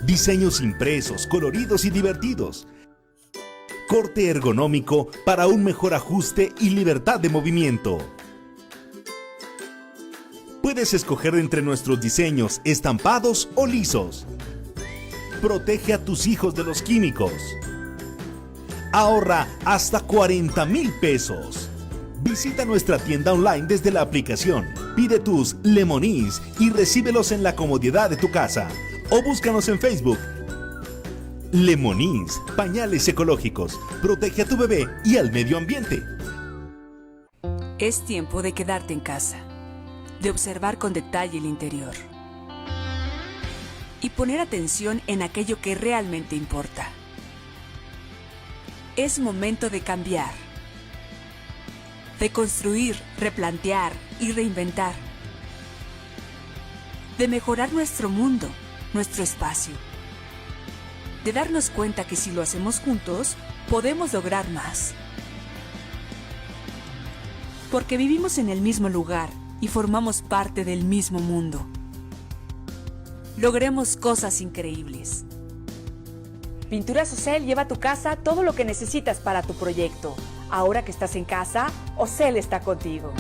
Diseños impresos, coloridos y divertidos. Corte ergonómico para un mejor ajuste y libertad de movimiento. Puedes escoger entre nuestros diseños estampados o lisos. Protege a tus hijos de los químicos. Ahorra hasta 40,000 pesos. Visita nuestra tienda online desde la aplicación. Pide tus Lemonies y recíbelos en la comodidad de tu casa. O búscanos en Facebook. Lemonies, pañales ecológicos. Protege a tu bebé y al medio ambiente. Es tiempo de quedarte en casa, de observar con detalle el interior y poner atención en aquello que realmente importa. Es momento de cambiar, de construir, replantear y reinventar, de mejorar nuestro mundo, nuestro espacio, de darnos cuenta que si lo hacemos juntos, podemos lograr más. Porque vivimos en el mismo lugar y formamos parte del mismo mundo. Logremos cosas increíbles. Pinturas Ocel lleva a tu casa todo lo que necesitas para tu proyecto. Ahora que estás en casa, Ocel está contigo.